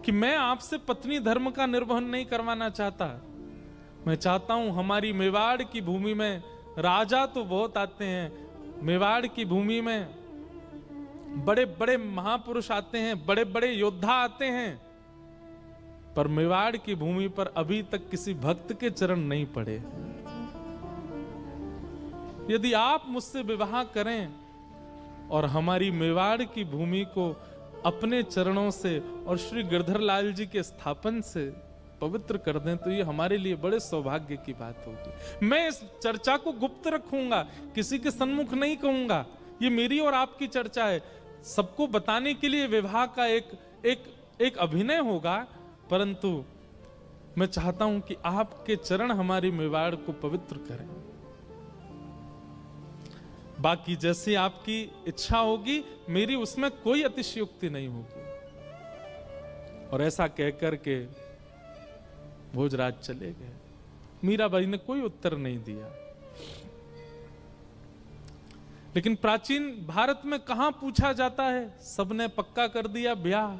कि मैं आपसे पत्नी धर्म का निर्वहन नहीं करवाना चाहता। मैं चाहता हूं हमारी मेवाड़ की भूमि में राजा तो बहुत आते हैं, मेवाड़ की भूमि में बड़े बड़े महापुरुष आते हैं, बड़े बड़े योद्धा आते हैं, पर मेवाड़ की भूमि पर अभी तक किसी भक्त के चरण नहीं पड़े। यदि आप मुझसे विवाह करें और हमारी मेवाड़ की भूमि को अपने चरणों से और श्री गिरधर लाल जी के स्थापन से पवित्र कर दें, तो ये हमारे लिए बड़े सौभाग्य की बात होगी। मैं इस चर्चा को गुप्त रखूंगा, किसी के सन्मुख नहीं कहूंगा। ये मेरी और आपकी चर्चा है, सबको बताने के लिए विवाह का एक अभिनय होगा, परंतु मैं चाहता हूं कि आपके चरण हमारी मेवाड़ को पवित्र करें। बाकी जैसी आपकी इच्छा होगी, मेरी उसमें कोई अतिशयोक्ति नहीं होगी। और ऐसा कहकर के भोजराज चले गए। मीराबाई ने कोई उत्तर नहीं दिया। लेकिन प्राचीन भारत में कहां पूछा जाता है, सबने पक्का कर दिया ब्याह।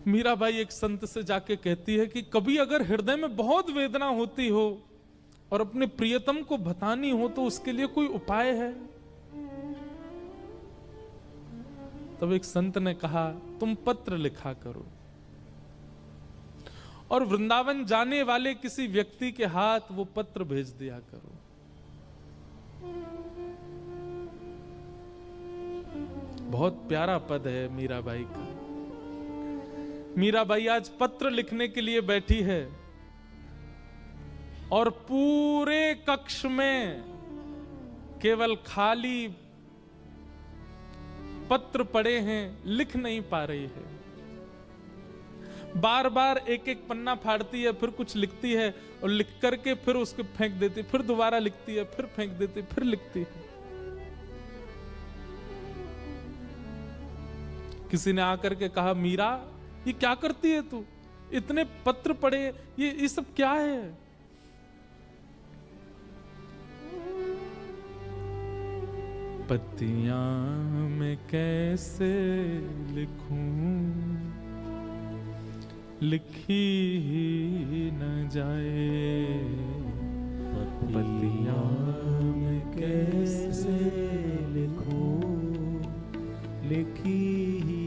मीराबाई एक संत से जाके कहती है कि कभी अगर हृदय में बहुत वेदना होती हो और अपने प्रियतम को बतानी हो तो उसके लिए कोई उपाय है? तब एक संत ने कहा, तुम पत्र लिखा करो और वृंदावन जाने वाले किसी व्यक्ति के हाथ वो पत्र भेज दिया करो। बहुत प्यारा पद है मीराबाई का। मीराबाई आज पत्र लिखने के लिए बैठी है और पूरे कक्ष में केवल खाली पत्र पड़े हैं, लिख नहीं पा रही है। बार बार एक एक पन्ना फाड़ती है, फिर कुछ लिखती है और लिख करके फिर उसको फेंक देती, फिर दोबारा लिखती है, फिर फेंक देती, फिर लिखती है। किसी ने आकर के कहा, मीरा ये क्या करती है तू? इतने पत्र पड़े, ये सब क्या है? पत्तियां मैं कैसे लिखूं, लिखी ही न जाए। पत्तियां मैं कैसे लिखूं, लिखी ही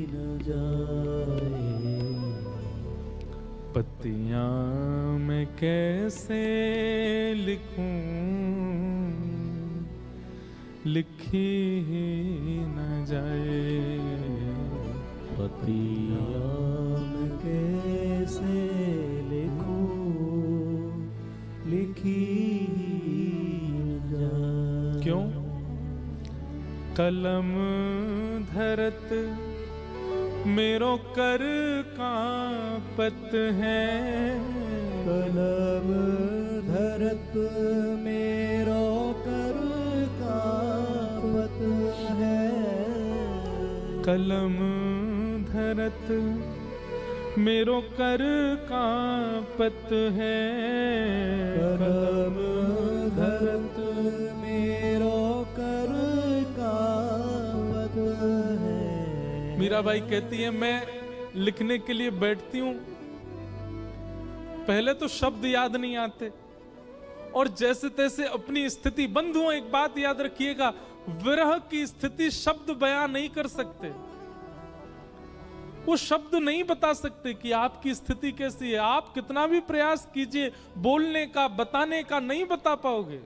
न जाए। पत्तियां मैं कैसे लिखूं, लिखी ही न जाए। पत्तियां मैं कैसे लिखूं, लिखी ही न जाए। क्यों? कलम धरत मेरो कर कांपत है। कलम धरत मेरो कर कांपत है। कलम धरत मेरो कर कांपत है। कलम धरत मेरो कर कांपत है। मीराबाई कहती है, मैं लिखने के लिए बैठती हूं, पहले तो शब्द याद नहीं आते और जैसे तैसे अपनी स्थिति। बंधुओं, एक बात याद रखिएगा, विरह की स्थिति शब्द बयां नहीं कर सकते। वो शब्द नहीं बता सकते कि आपकी स्थिति कैसी है। आप कितना भी प्रयास कीजिए बोलने का, बताने का, नहीं बता पाओगे,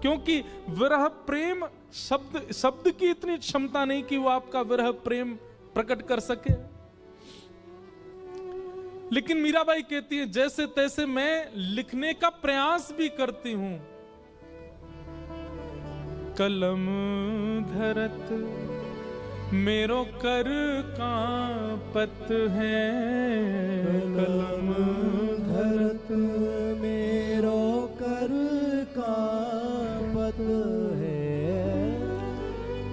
क्योंकि विरह प्रेम शब्द की इतनी क्षमता नहीं कि वो आपका विरह प्रेम प्रकट कर सके। लेकिन मीराबाई कहती है, जैसे तैसे मैं लिखने का प्रयास भी करती हूं। कलम धरत मेरो कर कांपत है। कलम धरत मेरो कर कांपत धरत है।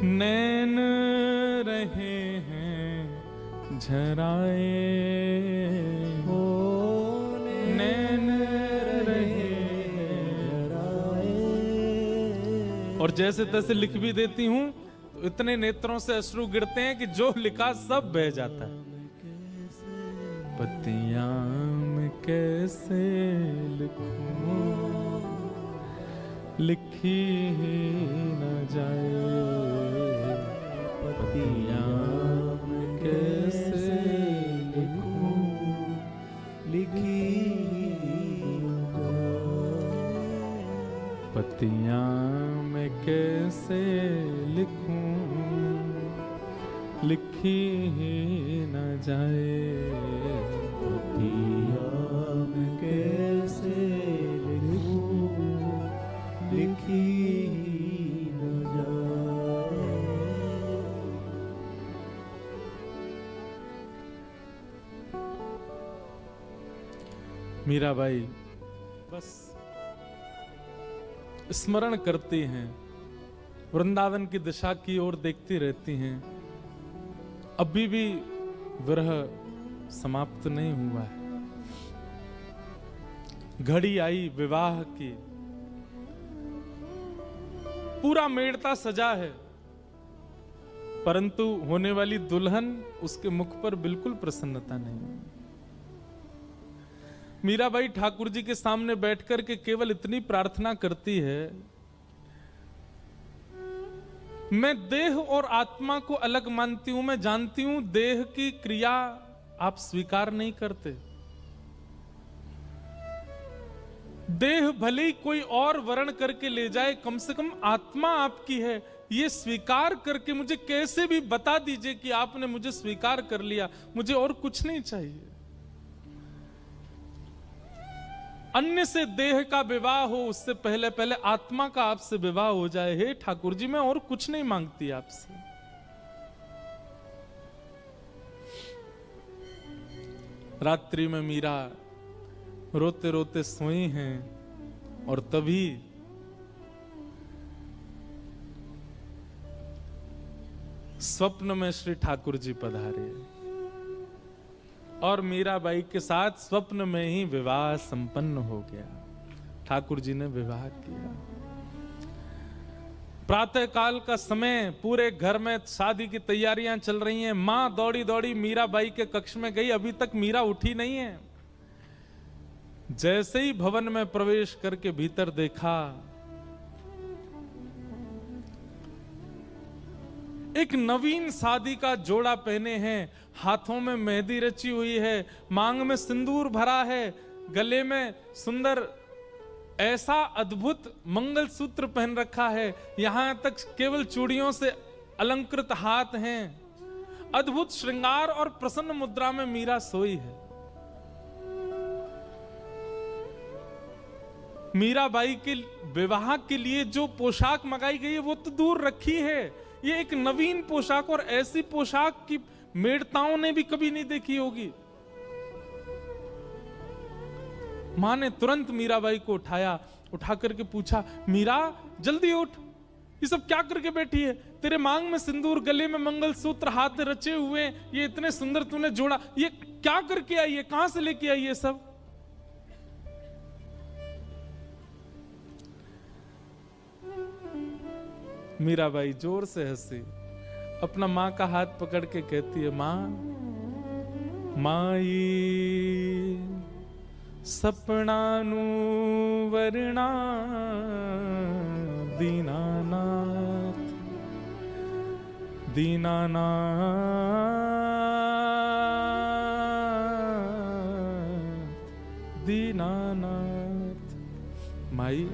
नैन रहे हैं झराए, ओ नैन रहे झराए। और जैसे तैसे लिख भी देती हूं तो इतने नेत्रों से अश्रु गिरते हैं कि जो लिखा सब बह जाता है। पतियां मैं कैसे लिखूं, लिखी ही न जाए। पतियां मैं कैसे लिखूं, लिखी पतियां मैं कैसे लिखूं, लिखी ही न जाए। पतियां मैं कैसे लिखूं, लिखी न जाए। मीराबाई बस स्मरण करती हैं, वृंदावन की दिशा की ओर देखती रहती हैं। अभी भी विरह समाप्त नहीं हुआ है। घड़ी आई विवाह की, पूरा मेड़ता सजा है, परंतु होने वाली दुल्हन उसके मुख पर बिल्कुल प्रसन्नता नहीं। मीराबाई ठाकुर जी के सामने बैठकर के केवल इतनी प्रार्थना करती है, मैं देह और आत्मा को अलग मानती हूं। मैं जानती हूं देह की क्रिया आप स्वीकार नहीं करते। देह भले ही कोई और वर्ण करके ले जाए, कम से कम आत्मा आपकी है, ये स्वीकार करके मुझे कैसे भी बता दीजिए कि आपने मुझे स्वीकार कर लिया। मुझे और कुछ नहीं चाहिए। अन्य से देह का विवाह हो, उससे पहले पहले आत्मा का आपसे विवाह हो जाए। हे ठाकुर जी, मैं और कुछ नहीं मांगती आपसे। रात्रि में मीरा रोते रोते सोई हैं और तभी स्वप्न में श्री ठाकुर जी पधारे और मीराबाई के साथ स्वप्न में ही विवाह संपन्न हो गया। ठाकुर जी ने विवाह किया। प्रातः काल का समय, पूरे घर में शादी की तैयारियां चल रही हैं। मां दौड़ी दौड़ी मीराबाई के कक्ष में गई, अभी तक मीरा उठी नहीं है। जैसे ही भवन में प्रवेश करके भीतर देखा, एक नवीन शादी का जोड़ा पहने हैं, हाथों में मेहंदी रची हुई है, मांग में सिंदूर भरा है, गले में सुंदर ऐसा अद्भुत मंगलसूत्र पहन रखा है, यहां तक केवल चूड़ियों से अलंकृत हाथ हैं। अद्भुत श्रृंगार और प्रसन्न मुद्रा में मीरा सोई है। मीराबाई के विवाह के लिए जो पोशाक मंगाई गई है वो तो दूर रखी है, ये एक नवीन पोशाक, और ऐसी पोशाक की मेड़ताओं ने भी कभी नहीं देखी होगी। मां ने तुरंत मीराबाई को उठाया, उठा करके पूछा, मीरा जल्दी उठ, ये सब क्या करके बैठी है? तेरे मांग में सिंदूर, गले में मंगलसूत्र, हाथ रचे हुए, ये इतने सुंदर तूने जोड़ा, ये क्या करके आई है? कहां से लेके आई है सब? मीराबाई जोर से हंसी, अपना मां का हाथ पकड़ के कहती है, माई सपनानु वरना दीनानाथ, दीनानाथ, दीनानाथ। माई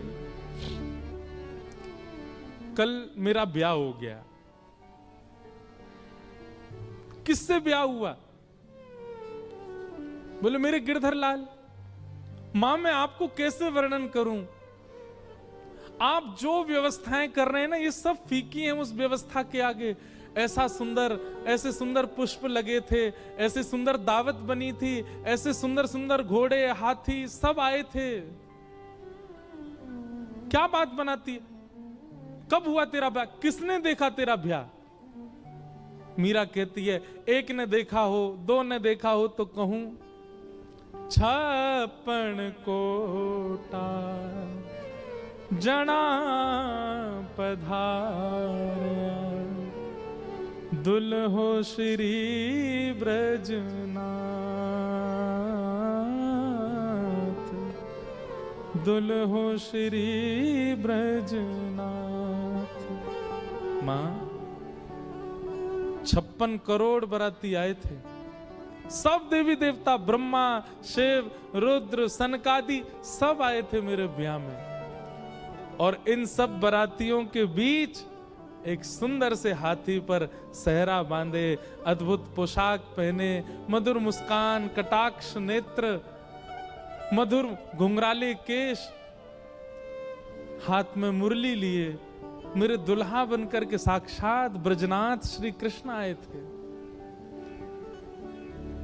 कल मेरा ब्याह हो गया। किससे ब्याह हुआ? बोले मेरे गिरधर लाल। मां मैं आपको कैसे वर्णन करूं? आप जो व्यवस्थाएं कर रहे हैं ना, ये सब फीकी हैं उस व्यवस्था के आगे। ऐसा सुंदर, ऐसे सुंदर पुष्प लगे थे, ऐसे सुंदर दावत बनी थी, ऐसे सुंदर सुंदर घोड़े, हाथी सब आए थे। क्या बात बनाती है? कब हुआ तेरा ब्याह, किसने देखा तेरा ब्याह? मीरा कहती है एक ने देखा हो, दो ने देखा हो तो कहूं 56 कोटा जना पधारया, दुल्हो श्री ब्रजनाथ, दुल्हो श्री ब्रजनाथ। मां 56 करोड़ बराती आए थे, सब देवी देवता, ब्रह्मा, शिव, रुद्र, सनकादि सब आए थे मेरे ब्याह में। और इन सब बरातियों के बीच एक सुंदर से हाथी पर सहरा बांधे, अद्भुत पोशाक पहने, मधुर मुस्कान, कटाक्ष नेत्र, मधुर घुंघराले केश, हाथ में मुरली लिए मेरे दुल्हा बनकर के साक्षात ब्रजनाथ श्री कृष्ण आए थे।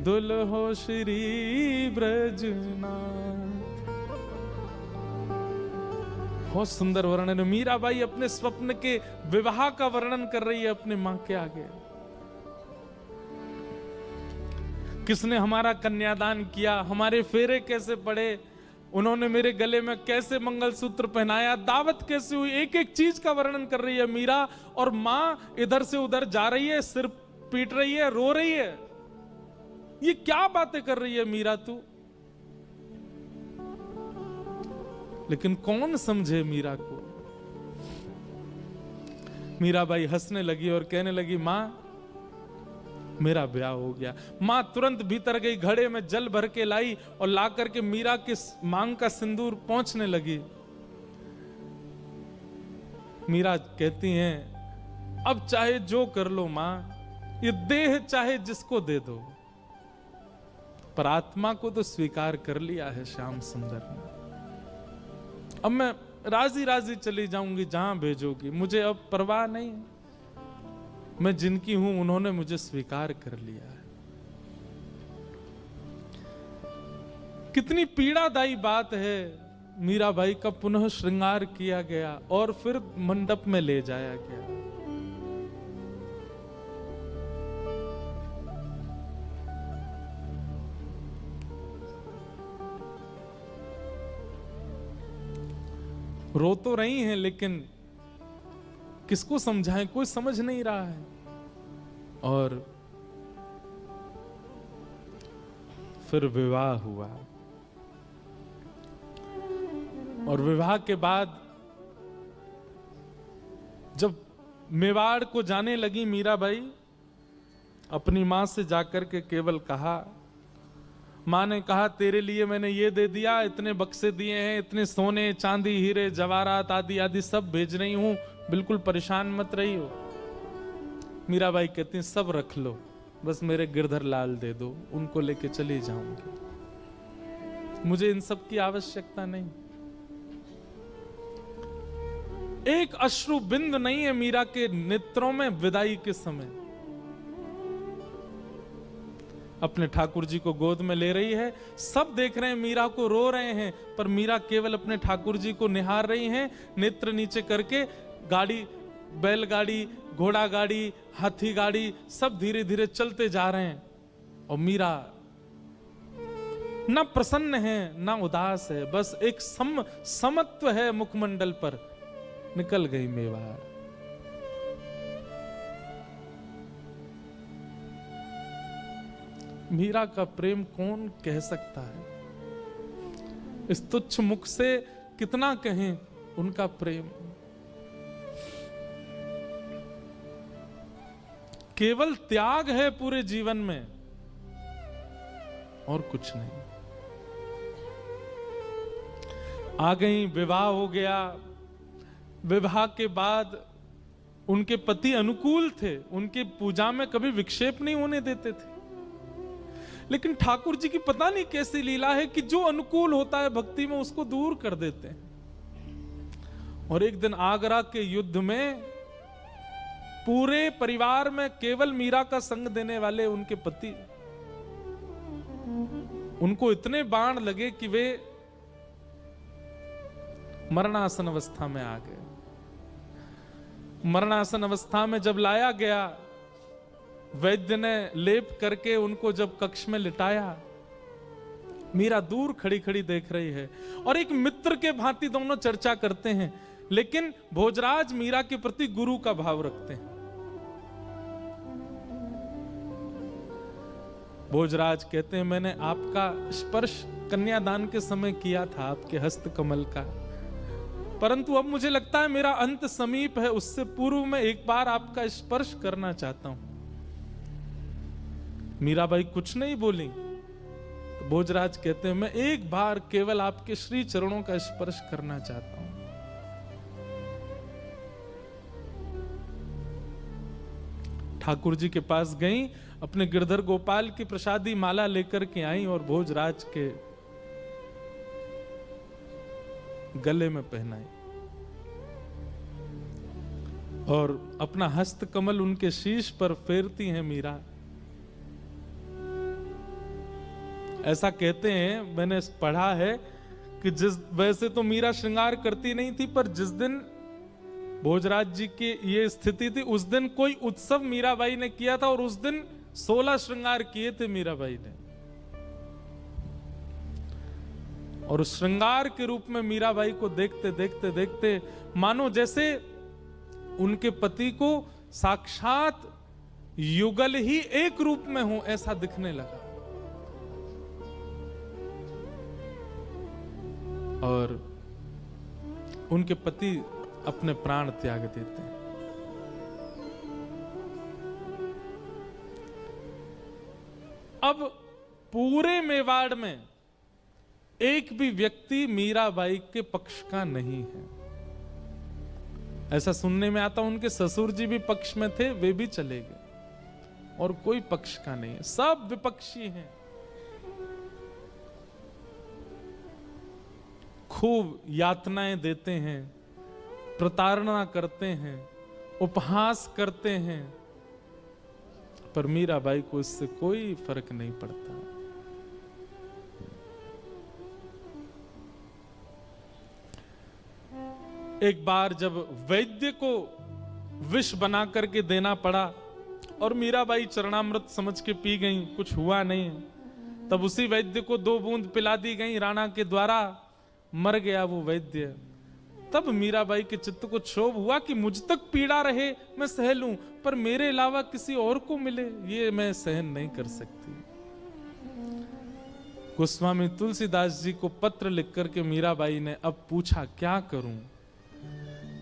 दुल्हो श्री ब्रजनाथ। बहुत सुंदर वर्णन है। मीराबाई अपने स्वप्न के विवाह का वर्णन कर रही है अपने मां के आगे। किसने हमारा कन्यादान किया, हमारे फेरे कैसे पड़े, उन्होंने मेरे गले में कैसे मंगलसूत्र पहनाया, दावत कैसे हुई, एक एक चीज का वर्णन कर रही है मीरा। और मां इधर से उधर जा रही है, सिर पीट रही है, रो रही है। ये क्या बातें कर रही है मीरा तू? लेकिन कौन समझे मीरा को? मीराबाई हंसने लगी और कहने लगी मां मेरा ब्याह हो गया। मां तुरंत भीतर गई, घड़े में जल भर के लाई और ला करके मीरा के मांग का सिंदूर पोंछने लगी। मीरा कहती हैं अब चाहे जो कर लो मां, ये देह चाहे जिसको दे दो, पर आत्मा को तो स्वीकार कर लिया है श्याम सुंदर ने। अब मैं राजी राजी चली जाऊंगी जहां भेजोगी, मुझे अब परवाह नहीं, मैं जिनकी हूं उन्होंने मुझे स्वीकार कर लिया है। कितनी पीड़ादायी बात है। मीराबाई का पुनः श्रृंगार किया गया और फिर मंडप में ले जाया गया। रो तो रही हैं लेकिन किसको समझाएं, कोई समझ नहीं रहा है। और फिर विवाह हुआ और विवाह के बाद जब मेवाड़ को जाने लगी मीराबाई, अपनी मां से जाकर के केवल कहा, मां ने कहा तेरे लिए मैंने ये दे दिया, इतने बक्से दिए हैं, इतने सोने चांदी हीरे जवाहरात आदि आदि सब भेज रही हूं, बिल्कुल परेशान मत रही हो। मीराबाई कहती हैं सब रख लो, बस मेरे गिरधर लाल दे दो, उनको लेके चली जाऊंगी, मुझे इन सब की आवश्यकता नहीं। एक अश्रु बिंद नहीं है मीरा के नेत्रों में विदाई के समय। अपने ठाकुर जी को गोद में ले रही है, सब देख रहे हैं मीरा को, रो रहे हैं, पर मीरा केवल अपने ठाकुर जी को निहार रही हैं, नेत्र नीचे करके। गाड़ी, बैलगाड़ी, घोड़ा गाड़ी, हाथी गाड़ी सब धीरे धीरे चलते जा रहे हैं और मीरा ना प्रसन्न है ना उदास है, बस एक समत्व है मुखमंडल पर। निकल गई मेवाड़। मीरा का प्रेम कौन कह सकता है? इस तुच्छ मुख से कितना कहें उनका प्रेम। केवल त्याग है पूरे जीवन में और कुछ नहीं। आ गई, विवाह हो गया। विवाह के बाद उनके पति अनुकूल थे, उनकी पूजा में कभी विक्षेप नहीं होने देते थे। लेकिन ठाकुर जी की पता नहीं कैसी लीला है कि जो अनुकूल होता है भक्ति में उसको दूर कर देते हैं। और एक दिन आगरा के युद्ध में पूरे परिवार में केवल मीरा का संग देने वाले उनके पति, उनको इतने बाण लगे कि वे मरणासन अवस्था में आ गए। मरणासन अवस्था में जब लाया गया, वैद्य ने लेप करके उनको जब कक्ष में लिटाया, मीरा दूर खड़ी खड़ी देख रही है और एक मित्र के भांति दोनों चर्चा करते हैं, लेकिन भोजराज मीरा के प्रति गुरु का भाव रखते हैं। भोजराज कहते हैं, मैंने आपका स्पर्श कन्यादान के समय किया था, आपके हस्त कमल का, परंतु अब मुझे लगता है मेरा अंत समीप है, उससे पूर्व में एक बार आपका स्पर्श करना चाहता हूं। मीराबाई कुछ नहीं बोली। तो भोजराज कहते हैं, मैं एक बार केवल आपके श्री चरणों का स्पर्श करना चाहता हूं। ठाकुर जी के पास गई, अपने गिरधर गोपाल की प्रसादी माला लेकर के आई और भोजराज के गले में पहनाई और अपना हस्त कमल उनके शीश पर फेरती हैं मीरा। ऐसा कहते हैं, मैंने पढ़ा है कि वैसे तो मीरा श्रृंगार करती नहीं थी, पर जिस दिन भोजराज जी की ये स्थिति थी, उस दिन कोई उत्सव मीराबाई ने किया था और उस दिन 16 श्रृंगार किए थे मीराबाई ने। और उस श्रृंगार के रूप में मीराबाई को देखते देखते देखते मानो जैसे उनके पति को साक्षात युगल ही एक रूप में हो, ऐसा दिखने लगा। और उनके पति अपने प्राण त्याग देते हैं। अब पूरे मेवाड़ में एक भी व्यक्ति मीराबाई के पक्ष का नहीं है। ऐसा सुनने में आता, उनके ससुर जी भी पक्ष में थे, वे भी चले गए और कोई पक्ष का नहीं है, सब विपक्षी हैं। खूब यातनाएं देते हैं, प्रताड़ना करते हैं, उपहास करते हैं, पर मीराबाई को इससे कोई फर्क नहीं पड़ता। एक बार जब वैद्य को विष बना करके देना पड़ा और मीराबाई चरणामृत समझ के पी गई, कुछ हुआ नहीं, तब उसी वैद्य को 2 बूंद पिला दी गई राणा के द्वारा, मर गया वो वैद्य। तब मीराबाई के चित्त को क्षोभ हुआ कि मुझ तक पीड़ा रहे मैं सह लूं, पर मेरे अलावा किसी और को मिले ये मैं सहन नहीं कर सकती। गोस्वामी तुलसीदास जी को पत्र लिख करके मीराबाई ने अब पूछा क्या करूं।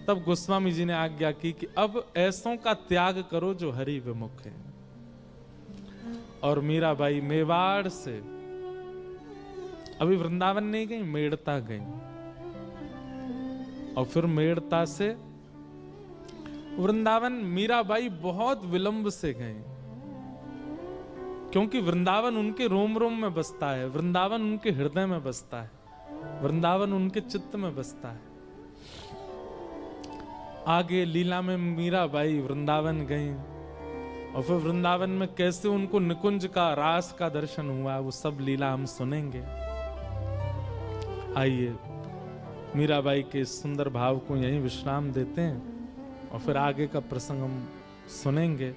तब गोस्वामी जी ने आज्ञा की कि अब ऐसों का त्याग करो जो हरि विमुख है। और मीराबाई मेवाड़ से अभी वृंदावन नहीं गई, मेड़ता गई, और फिर मेड़ता से वृंदावन मीराबाई बहुत विलंब से गई, क्योंकि वृंदावन उनके रोम रोम में बसता है, वृंदावन उनके हृदय में बसता है, वृंदावन उनके चित्त में बसता है। आगे लीला में मीराबाई वृंदावन गई और फिर वृंदावन में कैसे उनको निकुंज का, रास का दर्शन हुआ, वो सब लीला हम सुनेंगे। आइए मीराबाई के इस सुंदर भाव को यहीं विश्राम देते हैं और फिर आगे का प्रसंग हम सुनेंगे।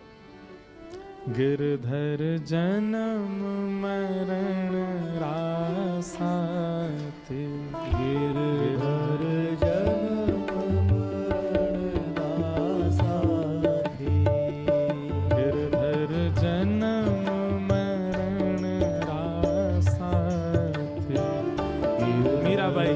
गिरधर जन्म मरण रासा थे, गिरधर जन्म मरण रासा थे, गिरधर जन्म मरण रासा थे। मीराबाई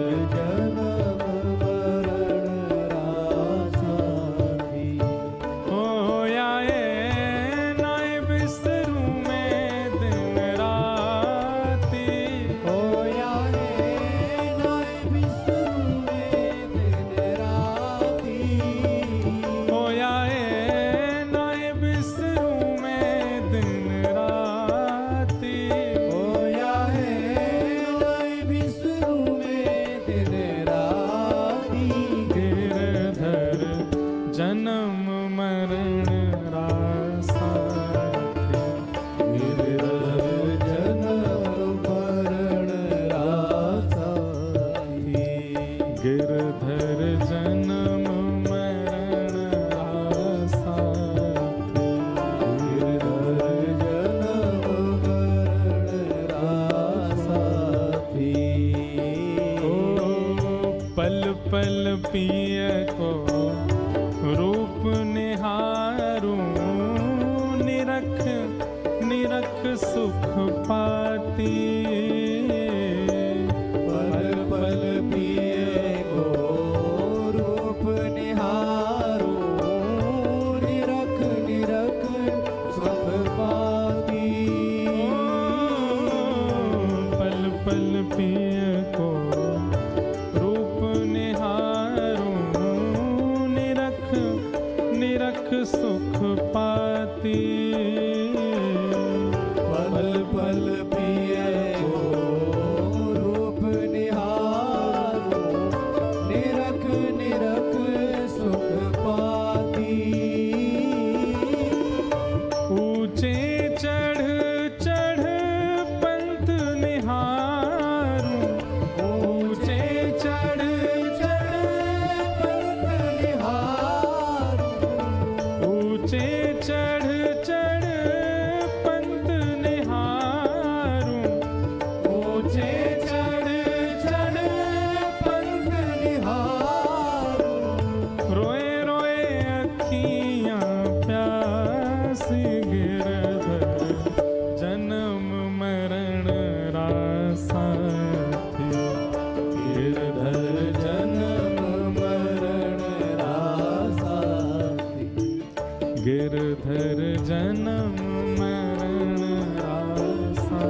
पिय को रूप निहारूं, निरख निरख सुख पाती। पल पल पिए को रूप निहारूं, निरख निरख सुख पाती। पल पल पिय को रूप निहारूं, निरख निरख सुख पाती। पल पल पिए को रूप निहारूं, निरख निरख सुख पाती। ऊंचे चढ़ चढ़ पंथ निहारूं, ऊंचे चढ़ चढ़ पंथ निहारूं, ऊंचे चढ़ चढ़ पंथ निहारूं, ऊंचे चढ़ चढ़ पंथ निहारूं। रोए रोए अखियां प्यासी गिरधर, जन्म मरण रासा थी। गिरधर जन्म मरण रासा थी। गिरधर जन्म मरण रासा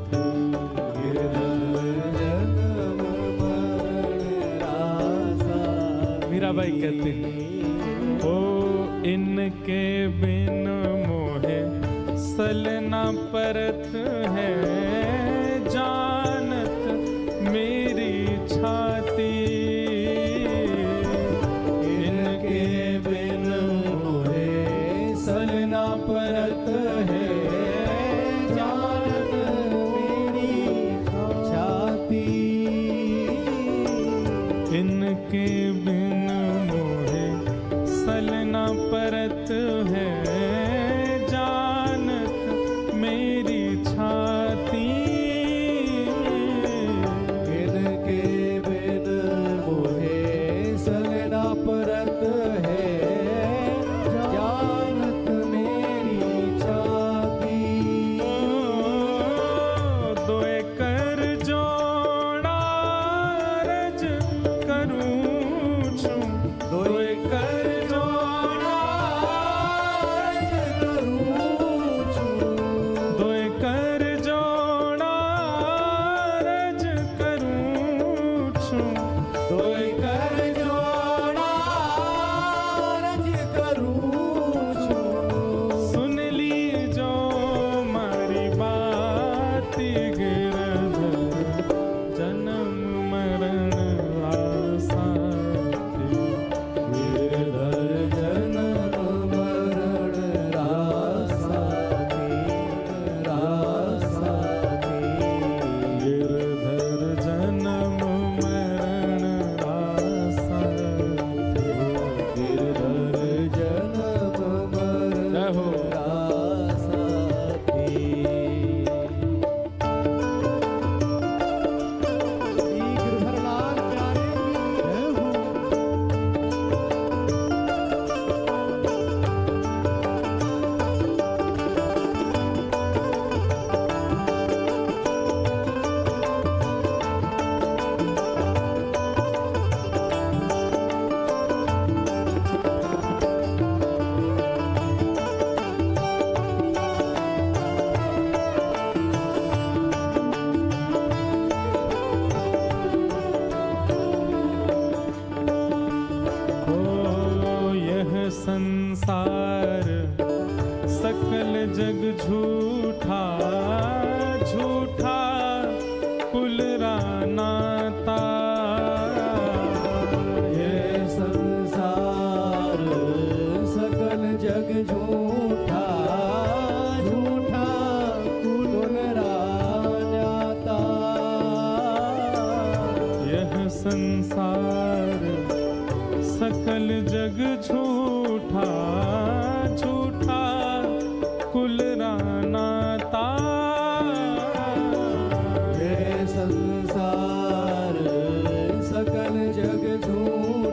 थी। गिरधर जन्म मरण रासा थी। मीराबाई कहते हैं, ओ इनके बिन मोहे सलना परत है, जानत मेरी छाती। इनके बिन मोहे सलना परत है, जानत मेरी छाती। इनके बिन मोहे सलना परत है, जानत मेरी छाती। इनके बिन मोहे सलना परत है, जानत मेरी छाती। दोए कर जोड़ा रज करूं छूं, दोए कर जोड़ा रज करूं छूं, दोए कर जोड़ा रज करूं छूं। दोय कर जोड़ा रज करूं छूं। सुन ली जो मारी बात, गिरधर जन्म मरण आसा थी। गिरधर जन्म मरण रासा थी, रासा थी। गिरधर जन्म मरण आसा थी। गिरधर जन्म मरण जय हो। रासा थी। श्री गिरधरलाल प्यारे की जय हो। ओ यह संसार सकल जग झूठा, झूठा कुल रानाता। ये संसार सकल जग झूठा, झूठा कुल रान्याता। यह संसार सकल जग झूठा, झूठा कुल रानाता। ये संसार सकल जग झूठा,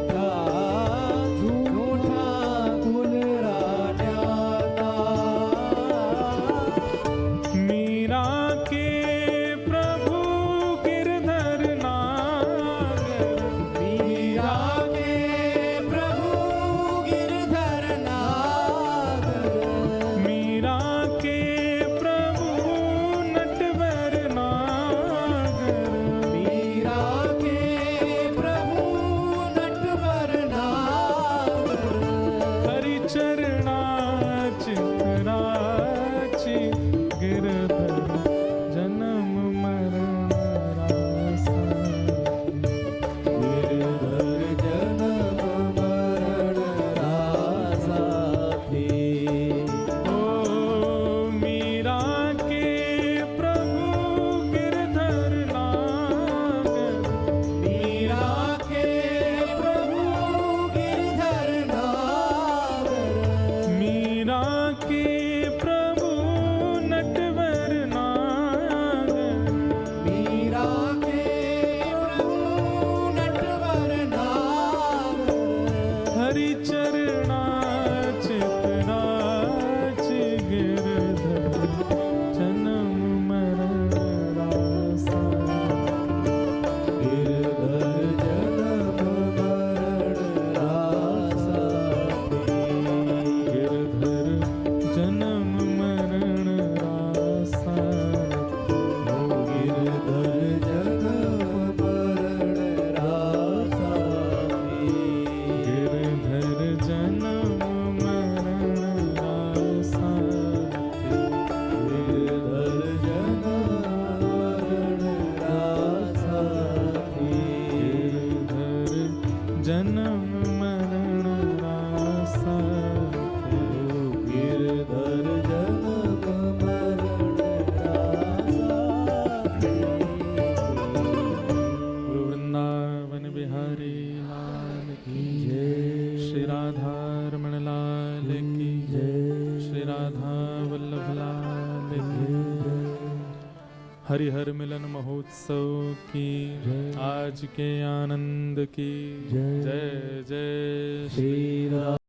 हरिहर मिलन महोत्सव की, आज के आनंद की जय। जय जय श्री राम।